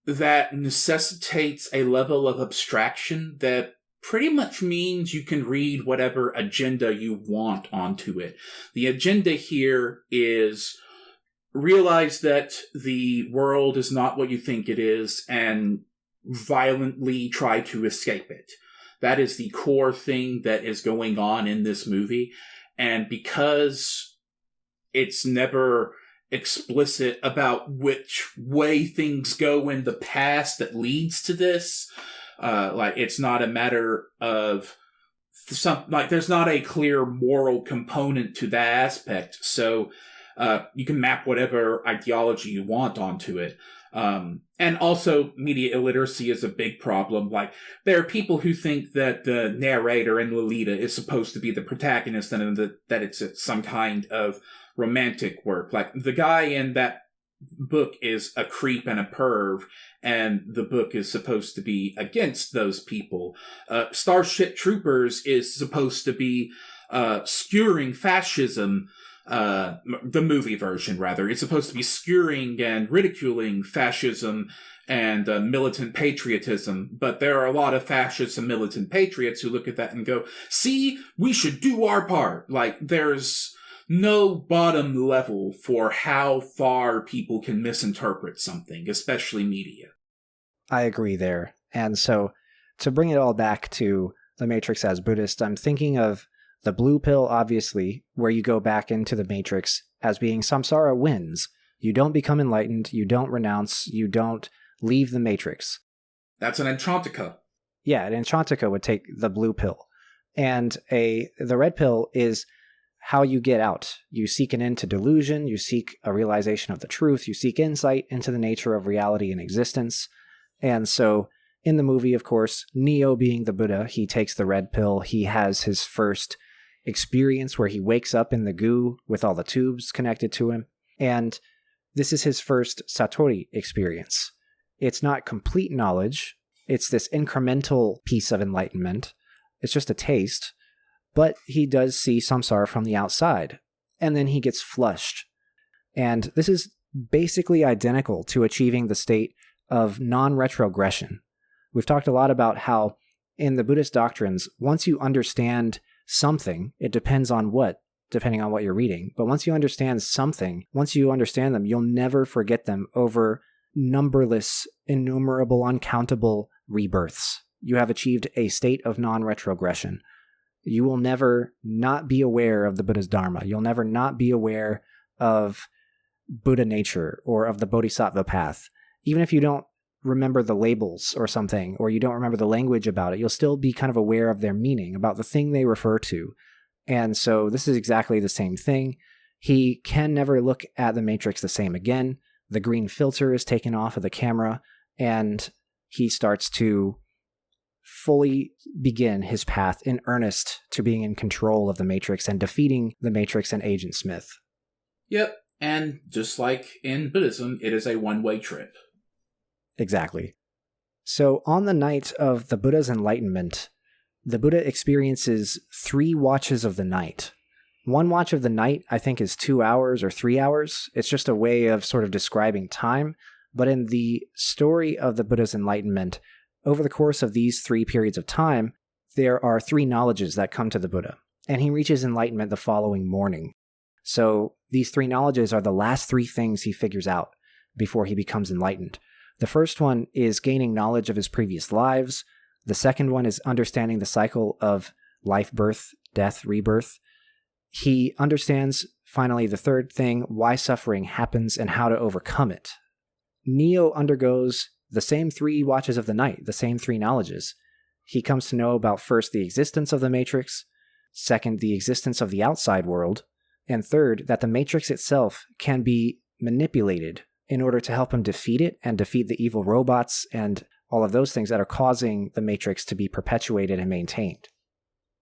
that necessitates a level of abstraction that pretty much means you can read whatever agenda you want onto it. The agenda here is realize that the world is not what you think it is and violently try to escape it. That is the core thing that is going on in this movie. And because it's never explicit about which way things go in the past that leads to this, it's not a matter of there's not a clear moral component to that aspect. So you can map whatever ideology you want onto it. And also, media illiteracy is a big problem. Like, there are people who think that the narrator in Lolita is supposed to be the protagonist and that it's some kind of romantic work. Like, the guy in that book is a creep and a perv, and the book is supposed to be against those people. Starship Troopers is supposed to be skewering fascism. The movie version, rather. It's supposed to be skewering and ridiculing fascism and militant patriotism, but there are a lot of fascists and militant patriots who look at that and go, see, we should do our part. Like, there's no bottom level for how far people can misinterpret something, especially media. I agree there. And so, to bring it all back to the Matrix as Buddhist, I'm thinking of the blue pill, obviously, where you go back into the Matrix as being samsara wins. You don't become enlightened, you don't renounce, you don't leave the Matrix. That's an Enchantica. Yeah, an Enchantica would take the blue pill. And the red pill is how you get out. You seek an end to delusion, you seek a realization of the truth, you seek insight into the nature of reality and existence. And so, in the movie, of course, Neo being the Buddha, he takes the red pill, he has his first experience where he wakes up in the goo with all the tubes connected to him. And this is his first Satori experience. It's not complete knowledge. It's this incremental piece of enlightenment. It's just a taste. But he does see samsara from the outside. And then he gets flushed. And this is basically identical to achieving the state of non-retrogression. We've talked a lot about how in the Buddhist doctrines, once you understand something, it depends on what, depending on what you're reading, but once you understand something, once you understand them, you'll never forget them over numberless, innumerable, uncountable rebirths. You have achieved a state of non-retrogression. You will never not be aware of the Buddha's Dharma. You'll never not be aware of Buddha nature or of the Bodhisattva path. Even if you don't remember the labels or something, or you don't remember the language about it, you'll still be kind of aware of their meaning, about the thing they refer to. And so this is exactly the same thing. He can never look at the Matrix the same again. The green filter is taken off of the camera, and he starts to fully begin his path in earnest to being in control of the Matrix and defeating the Matrix and Agent Smith. Yep, and just like in Buddhism, it is a one-way trip. Exactly. So on the night of the Buddha's enlightenment, the Buddha experiences 3 watches of the night. One watch of the night, I think, is 2 hours or 3 hours. It's just a way of sort of describing time. But in the story of the Buddha's enlightenment, over the course of these 3 periods of time, there are 3 knowledges that come to the Buddha, and he reaches enlightenment the following morning. So these 3 knowledges are the last 3 things he figures out before he becomes enlightened. The first one is gaining knowledge of his previous lives. The second one is understanding the cycle of life, birth, death, rebirth. He understands, finally, the third thing, why suffering happens and how to overcome it. Neo undergoes the same 3 watches of the night, the same 3 knowledges. He comes to know about, first, the existence of the Matrix, second, the existence of the outside world, and third, that the Matrix itself can be manipulated in order to help him defeat it and defeat the evil robots and all of those things that are causing the Matrix to be perpetuated and maintained.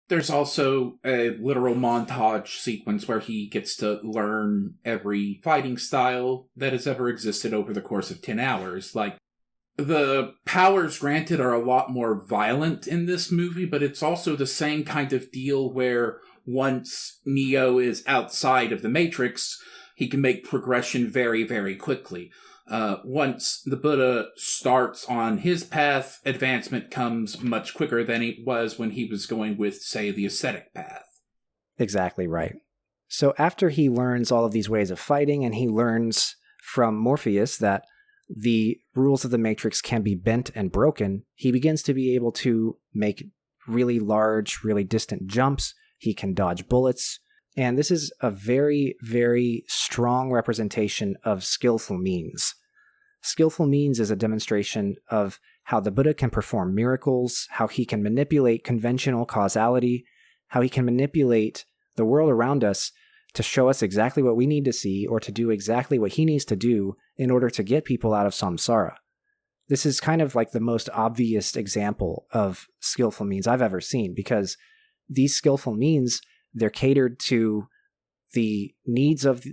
There's also a literal montage sequence where he gets to learn every fighting style that has ever existed over the course of 10 hours. Like, the powers granted are a lot more violent in this movie, but it's also the same kind of deal where once Neo is outside of the Matrix, he can make progression very, very quickly. Once the Buddha starts on his path, advancement comes much quicker than it was when he was going with, say, the ascetic path. Exactly right. So after he learns all of these ways of fighting, and he learns from Morpheus that the rules of the Matrix can be bent and broken, he begins to be able to make really large, really distant jumps. He can dodge bullets. And this is a very, very strong representation of skillful means. Skillful means is a demonstration of how the Buddha can perform miracles, how he can manipulate conventional causality, how he can manipulate the world around us to show us exactly what we need to see or to do exactly what he needs to do in order to get people out of samsara. This is kind of like the most obvious example of skillful means I've ever seen, because these skillful means, they're catered to the needs of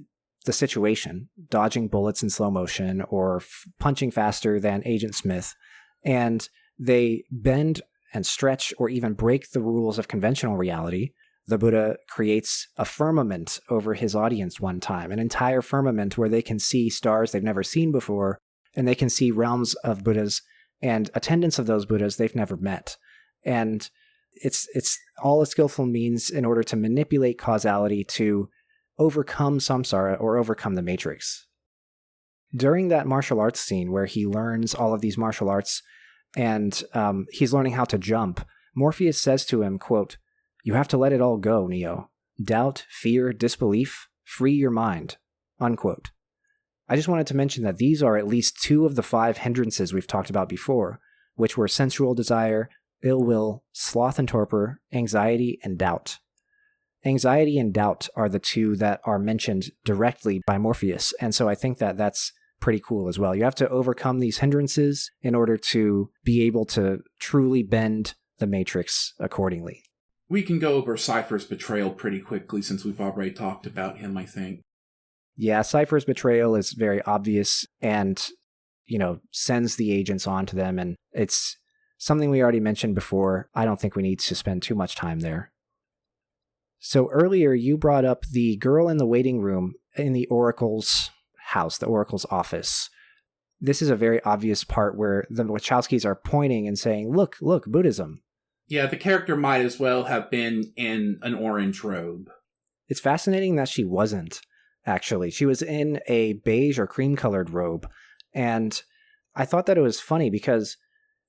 the situation, dodging bullets in slow motion or punching faster than Agent Smith, and they bend and stretch or even break the rules of conventional reality. The Buddha creates a firmament over his audience one time, an entire firmament where they can see stars they've never seen before, and they can see realms of Buddhas and attendants of those Buddhas they've never met. And it's all a skillful means in order to manipulate causality to overcome samsara or overcome the Matrix. During that martial arts scene where he learns all of these martial arts and he's learning how to jump, Morpheus says to him, quote, "You have to let it all go, Neo. Doubt, fear, disbelief, free your mind," unquote. I just wanted to mention that these are at least 2 of the 5 hindrances we've talked about before, which were sensual desire, ill will, sloth and torpor, anxiety, and doubt. Anxiety and doubt are the 2 that are mentioned directly by Morpheus, and so I think that that's pretty cool as well. You have to overcome these hindrances in order to be able to truly bend the Matrix accordingly. We can go over Cypher's betrayal pretty quickly since we've already talked about him, I think. Yeah, Cypher's betrayal is very obvious and, sends the agents on to them, and it's something we already mentioned before. I don't think we need to spend too much time there. So earlier you brought up the girl in the waiting room in the Oracle's house, the Oracle's office. This is a very obvious part where the Wachowskis are pointing and saying, look, Buddhism. Yeah, the character might as well have been in an orange robe. It's fascinating that she wasn't, actually. She was in a beige or cream-colored robe. And I thought that it was funny because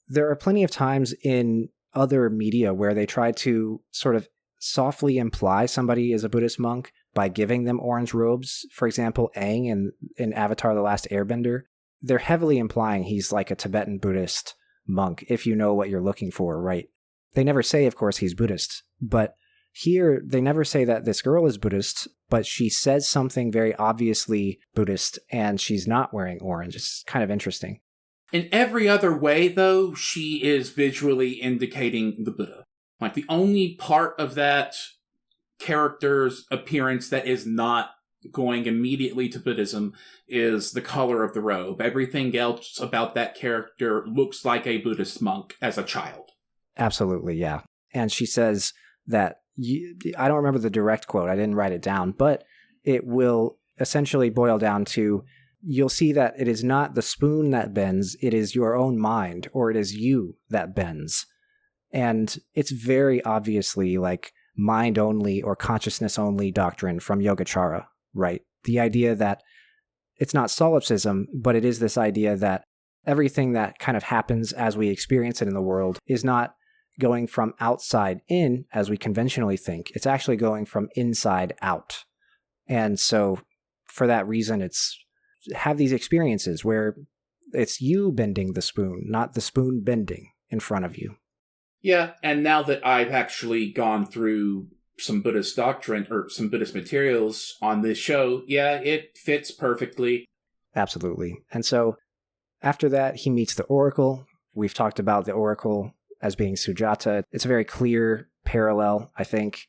there are plenty of times in other media where they try to sort of softly imply somebody is a Buddhist monk by giving them orange robes. For example, Aang in Avatar: The Last Airbender. They're heavily implying he's like a Tibetan Buddhist monk, if you know what you're looking for, right? They never say, of course, he's Buddhist. But here, they never say that this girl is Buddhist, but she says something very obviously Buddhist, and she's not wearing orange. It's kind of interesting. In every other way, though, she is visually indicating the Buddha. Like, the only part of that character's appearance that is not going immediately to Buddhism is the color of the robe. Everything else about that character looks like a Buddhist monk as a child. Absolutely, yeah. And she says that, I don't remember the direct quote, I didn't write it down, but it will essentially boil down to, you'll see that it is not the spoon that bends, it is your own mind, or it is you that bends. And it's very obviously like mind-only or consciousness-only doctrine from Yogacara, right? The idea that it's not solipsism, but it is this idea that everything that kind of happens as we experience it in the world is not going from outside in, as we conventionally think. It's actually going from inside out. And so for that reason, it's have these experiences where it's you bending the spoon, not the spoon bending in front of you. Yeah, and now that I've actually gone through some Buddhist doctrine or some Buddhist materials on this show, yeah, it fits perfectly. Absolutely. And so after that, he meets the Oracle. We've talked about the Oracle as being Sujata. It's a very clear parallel, I think.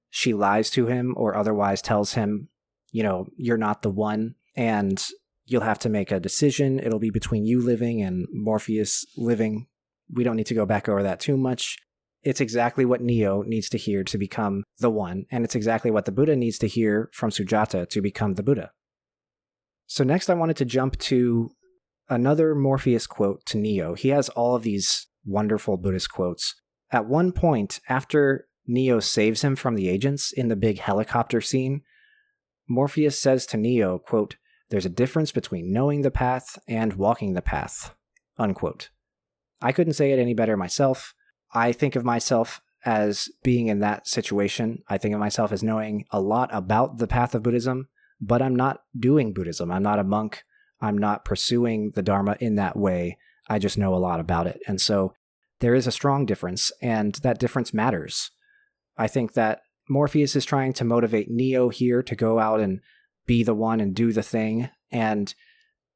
She lies to him or otherwise tells him, you're not the one, and you'll have to make a decision. It'll be between you living and Morpheus living. We don't need to go back over that too much. It's exactly what Neo needs to hear to become the one, and it's exactly what the Buddha needs to hear from Sujata to become the Buddha. So next I wanted to jump to another Morpheus quote to Neo. He has all of these wonderful Buddhist quotes. At one point, after Neo saves him from the agents in the big helicopter scene, Morpheus says to Neo, quote, "There's a difference between knowing the path and walking the path," unquote. I couldn't say it any better myself. I think of myself as being in that situation. I think of myself as knowing a lot about the path of Buddhism, but I'm not doing Buddhism. I'm not a monk. I'm not pursuing the Dharma in that way. I just know a lot about it. And so there is a strong difference, and that difference matters. I think that Morpheus is trying to motivate Neo here to go out and be the one and do the thing, and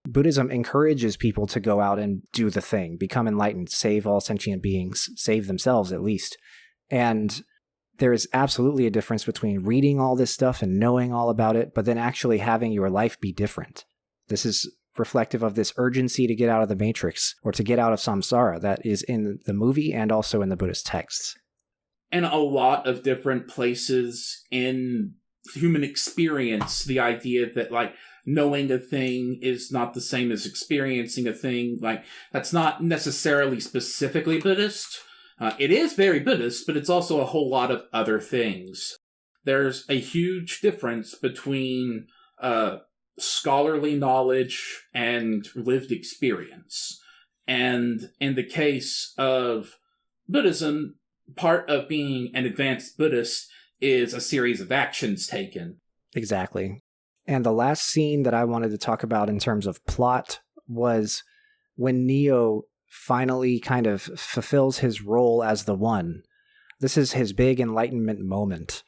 Buddhism encourages people to go out and do the thing, become enlightened, save all sentient beings, save themselves at least. And there is absolutely a difference between reading all this stuff and knowing all about it, but then actually having your life be different. This is reflective of this urgency to get out of the matrix or to get out of samsara that is in the movie and also in the Buddhist texts. And a lot of different places in human experience, the idea that, like, knowing a thing is not the same as experiencing a thing, like, that's not necessarily specifically Buddhist. It is very Buddhist, but it's also a whole lot of other things. There's a huge difference between scholarly knowledge and lived experience. And in the case of Buddhism, part of being an advanced Buddhist is a series of actions taken. Exactly. And the last scene that I wanted to talk about in terms of plot was when Neo finally kind of fulfills his role as the one. This is his big enlightenment moment.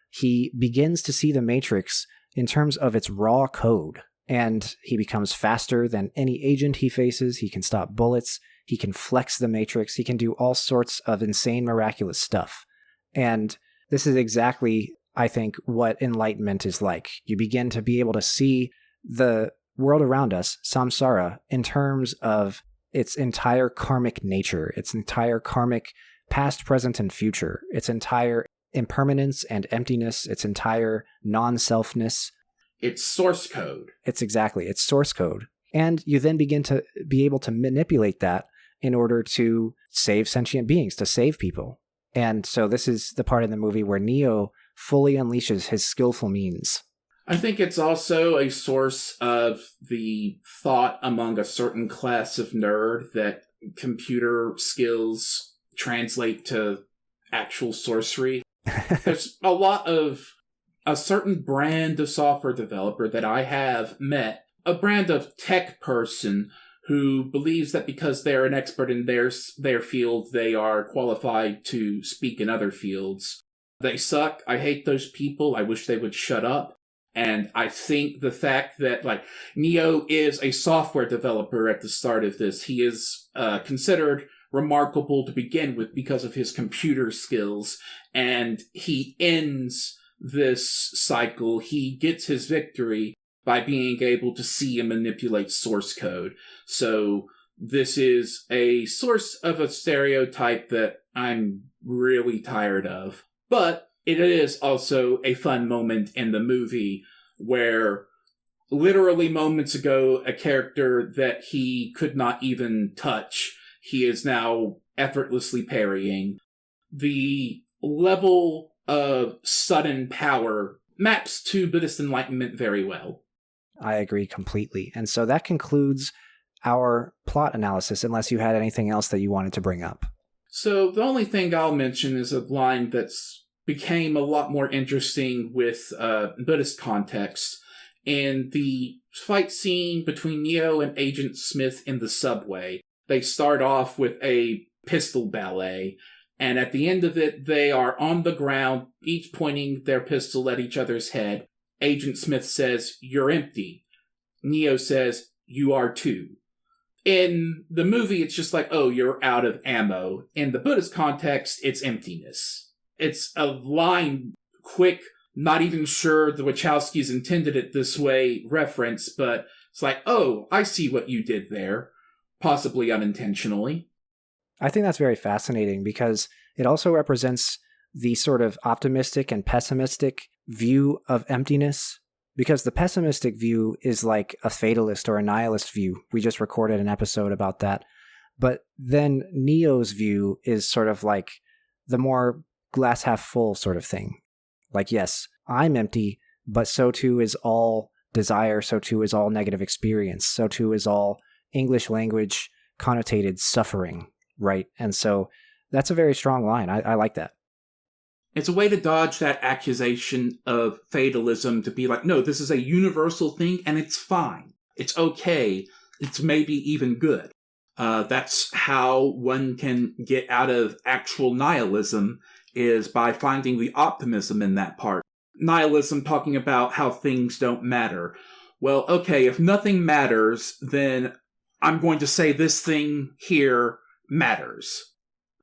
He begins to see the Matrix in terms of its raw code, and he becomes faster than any agent he faces. He can stop bullets. He can flex the Matrix. He can do all sorts of insane, miraculous stuff. And this is exactly, I think, what enlightenment is like. You begin to be able to see the world around us, samsara, in terms of its entire karmic nature, its entire karmic past, present, and future, its entire impermanence and emptiness, its entire non-selfness. It's source code. It's source code. And you then begin to be able to manipulate that in order to save sentient beings, to save people. And so this is the part in the movie where Neo fully unleashes his skillful means. I think it's also a source of the thought among a certain class of nerd that computer skills translate to actual sorcery. There's a lot of a certain brand of software developer that I have met, a brand of tech person who believes that because they're an expert in their field, they are qualified to speak in other fields. They suck. I hate those people. I wish they would shut up. And I think the fact that, Neo is a software developer at the start of this, he is considered remarkable to begin with because of his computer skills, and he ends this cycle. He gets his victory by being able to see and manipulate source code. So this is a source of a stereotype that I'm really tired of. But it is also a fun moment in the movie where literally moments ago, a character that he could not even touch, he is now effortlessly parrying. The level of sudden power maps to Buddhist enlightenment very well. I agree completely. And so that concludes our plot analysis, unless you had anything else that you wanted to bring up. So the only thing I'll mention is a line that's became a lot more interesting with Buddhist context. In the fight scene between Neo and Agent Smith in the subway, they start off with a pistol ballet, and at the end of it, they are on the ground, each pointing their pistol at each other's head. Agent Smith says, "You're empty." Neo says, "You are too." In the movie, it's just like, oh, you're out of ammo. In the Buddhist context, it's emptiness. It's a line, quick, not even sure the Wachowskis intended it this way reference, but it's like, oh, I see what you did there. Possibly unintentionally. I think that's very fascinating because it also represents the sort of optimistic and pessimistic view of emptiness. Because the pessimistic view is like a fatalist or a nihilist view. We just recorded an episode about that. But then Neo's view is sort of like the more glass half full sort of thing. Like, yes, I'm empty, but so too is all desire, so too is all negative experience, so too is all English language connotated suffering, right? And so that's a very strong line. I like that. It's a way to dodge that accusation of fatalism, to be like, no, this is a universal thing and it's fine. It's okay. It's maybe even good. That's how one can get out of actual nihilism, is by finding the optimism in that part. Nihilism talking about how things don't matter. Well, okay, if nothing matters, then I'm going to say this thing here matters.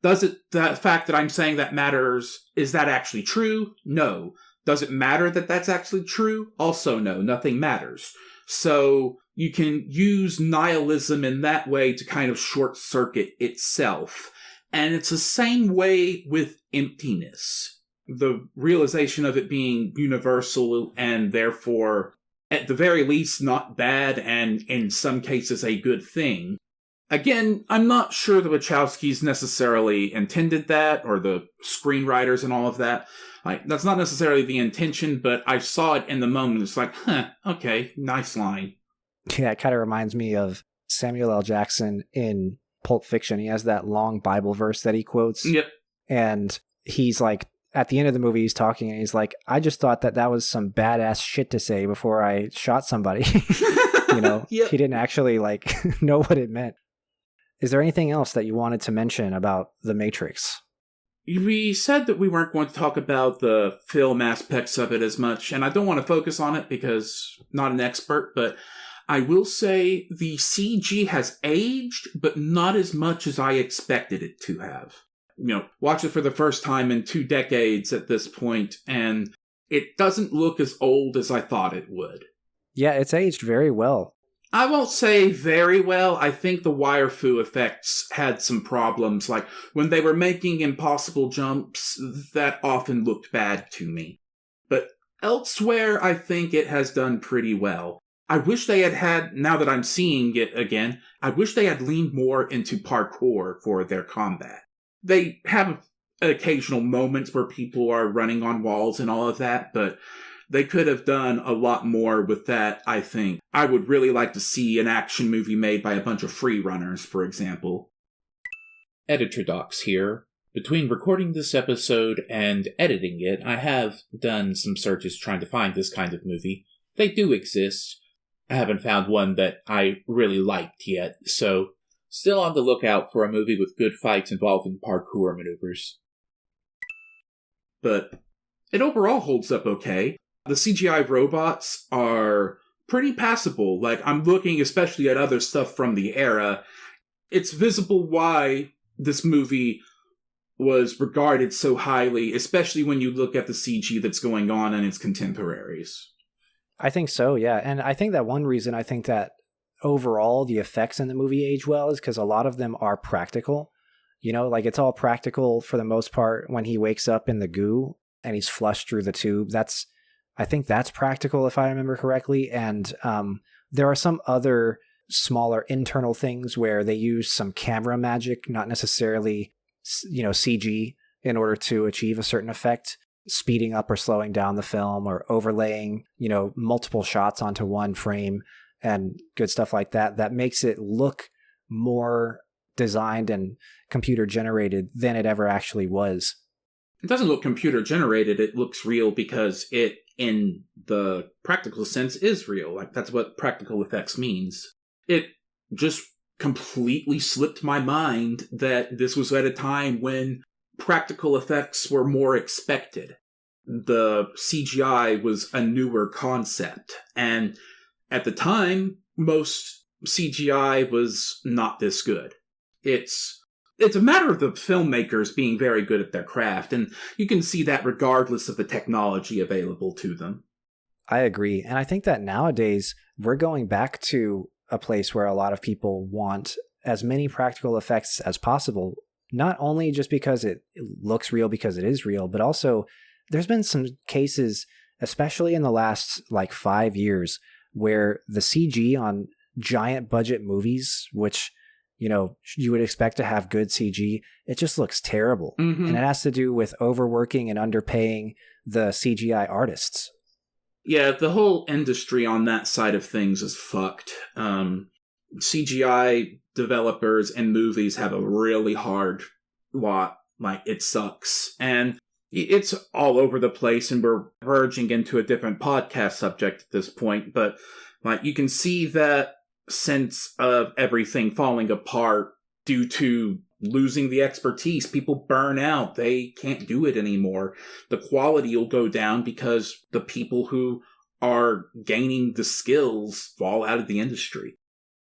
Does it, the fact that I'm saying that matters, is that actually true? No. Does it matter that that's actually true? Also no, nothing matters. So you can use nihilism in that way to kind of short circuit itself. And it's the same way with emptiness. The realization of it being universal and therefore, at the very least, not bad and in some cases a good thing. Again, I'm not sure the Wachowskis necessarily intended that, or the screenwriters and all of that. That's not necessarily the intention, but I saw it in the moment. It's like, okay, nice line. Yeah, it kind of reminds me of Samuel L. Jackson in Pulp Fiction. He has that long Bible verse that he quotes. Yep. And he's like, at the end of the movie, he's talking and he's like, I just thought that was some badass shit to say before I shot somebody. Yep. He didn't actually know what it meant. Is there anything else that you wanted to mention about The Matrix? We said that we weren't going to talk about the film aspects of it as much, and I don't want to focus on it because I'm not an expert, but I will say the CG has aged, but not as much as I expected it to have. Watch it for the first time in 2 decades at this point, and it doesn't look as old as I thought it would. Yeah, it's aged very well. I won't say very well. I think the wire fu effects had some problems. Like, when they were making impossible jumps, that often looked bad to me. But elsewhere, I think it has done pretty well. I wish they had, now that I'm seeing it again, I wish they had leaned more into parkour for their combat. They have occasional moments where people are running on walls and all of that, but they could have done a lot more with that, I think. I would really like to see an action movie made by a bunch of free runners, for example. Editor Docs here. Between recording this episode and editing it, I have done some searches trying to find this kind of movie. They do exist. I haven't found one that I really liked yet, so still on the lookout for a movie with good fights involving parkour maneuvers. But it overall holds up okay. The CGI robots are pretty passable. Like, I'm looking especially at other stuff from the era. It's visible why this movie was regarded so highly, especially when you look at the CG that's going on in its contemporaries. I think so, yeah. And I think that one reason I think that overall the effects in the movie age well is because a lot of them are practical. You know, like it's all practical for the most part when he wakes up in the goo and he's flushed through the tube. I think that's practical if I remember correctly. And there are some other smaller internal things where they use some camera magic, not necessarily, CG in order to achieve a certain effect. Speeding up or slowing down the film or overlaying, multiple shots onto one frame and good stuff like that. That makes it look more designed and computer generated than it ever actually was. It doesn't look computer generated. It looks real because it, in the practical sense, is real. Like, that's what practical effects means. It just completely slipped my mind that this was at a time when practical effects were more expected. The CGI was a newer concept, and at the time, most CGI was not this good. It's a matter of the filmmakers being very good at their craft, and you can see that regardless of the technology available to them. I agree, and I think that nowadays we're going back to a place where a lot of people want as many practical effects as possible. Not only just because it looks real because it is real, but also there's been some cases, especially in the last 5 years, where the CG on giant budget movies, which, you would expect to have good CG, it just looks terrible. Mm-hmm. And it has to do with overworking and underpaying the CGI artists. Yeah, the whole industry on that side of things is fucked. CGI developers and movies have a really hard lot. It sucks. And it's all over the place, and we're verging into a different podcast subject at this point, but you can see that sense of everything falling apart due to losing the expertise. People burn out. They can't do it anymore. The quality will go down because the people who are gaining the skills fall out of the industry.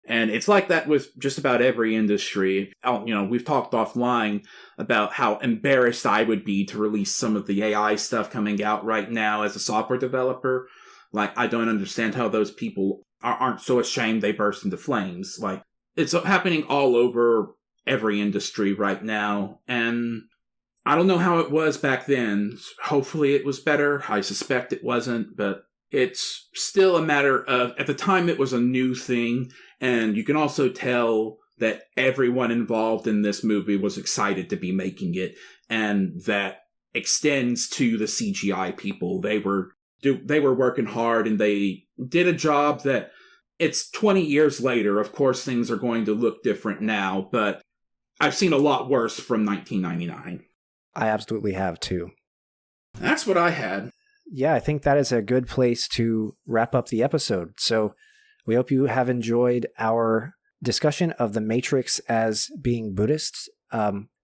And it's like that with just about every industry. We've talked offline about how embarrassed I would be to release some of the AI stuff coming out right now as a software developer. I don't understand how those people aren't so ashamed they burst into flames. It's happening all over every industry right now. And I don't know how it was back then. Hopefully it was better. I suspect it wasn't, but it's still a matter of, at the time it was a new thing, and you can also tell that everyone involved in this movie was excited to be making it, and that extends to the CGI people. They were working hard, and they did a job that, it's 20 years later, of course things are going to look different now, but I've seen a lot worse from 1999. I absolutely have too. That's what I had. Yeah, I think that is a good place to wrap up the episode. So we hope you have enjoyed our discussion of the Matrix as being Buddhist.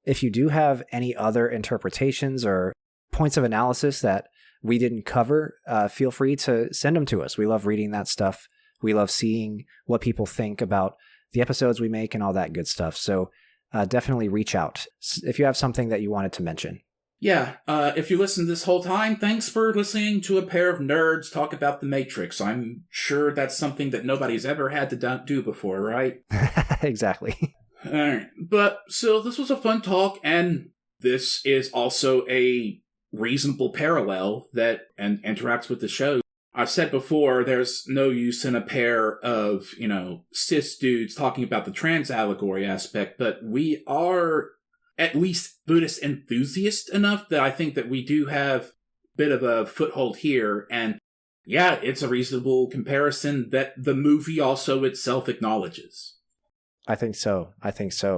If you do have any other interpretations or points of analysis that we didn't cover, feel free to send them to us. We love reading that stuff. We love seeing what people think about the episodes we make and all that good stuff. So definitely reach out if you have something that you wanted to mention. Yeah, if you listened this whole time, thanks for listening to a pair of nerds talk about the Matrix. I'm sure that's something that nobody's ever had to do before, right? Exactly. All right, but so this was a fun talk, and this is also a reasonable parallel that and interacts with the show. I've said before, there's no use in a pair of, cis dudes talking about the trans allegory aspect, but we are at least Buddhist enthusiast enough that I think that we do have a bit of a foothold here. And yeah, it's a reasonable comparison that the movie also itself acknowledges. I think so.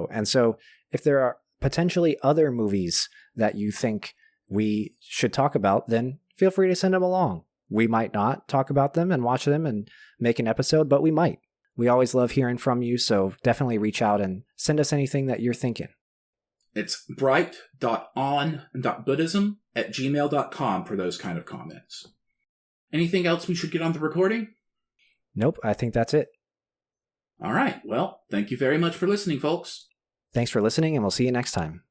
And so if there are potentially other movies that you think we should talk about, then feel free to send them along. We might not talk about them and watch them and make an episode, but we might. We always love hearing from you, so definitely reach out and send us anything that you're thinking. It's bright.on.buddhism@gmail.com for those kind of comments. Anything else we should get on the recording? Nope, I think that's it. All right. Well, thank you very much for listening, folks. Thanks for listening, and we'll see you next time.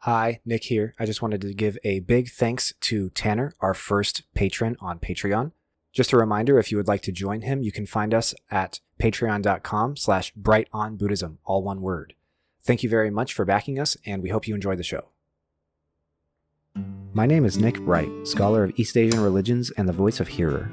Hi, Nick here. I just wanted to give a big thanks to Tanner, our first patron on Patreon. Just a reminder, if you would like to join him, you can find us at patreon.com/brightonbuddhism, all one word. Thank you very much for backing us, and we hope you enjoy the show. My name is Nick Bright, scholar of East Asian religions and the voice of Hearer.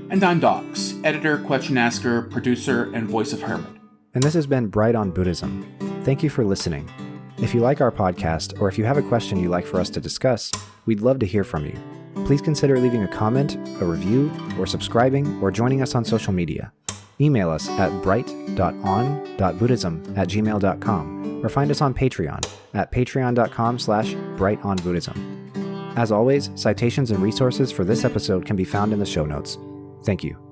And I'm Docs, editor, question asker, producer, and voice of Hermit. And this has been Bright on Buddhism. Thank you for listening. If you like our podcast, or if you have a question you'd like for us to discuss, we'd love to hear from you. Please consider leaving a comment, a review, or subscribing, or joining us on social media. Email us at bright.on.buddhism@gmail.com, or find us on Patreon at patreon.com/brightonbuddhism. As always, citations and resources for this episode can be found in the show notes. Thank you.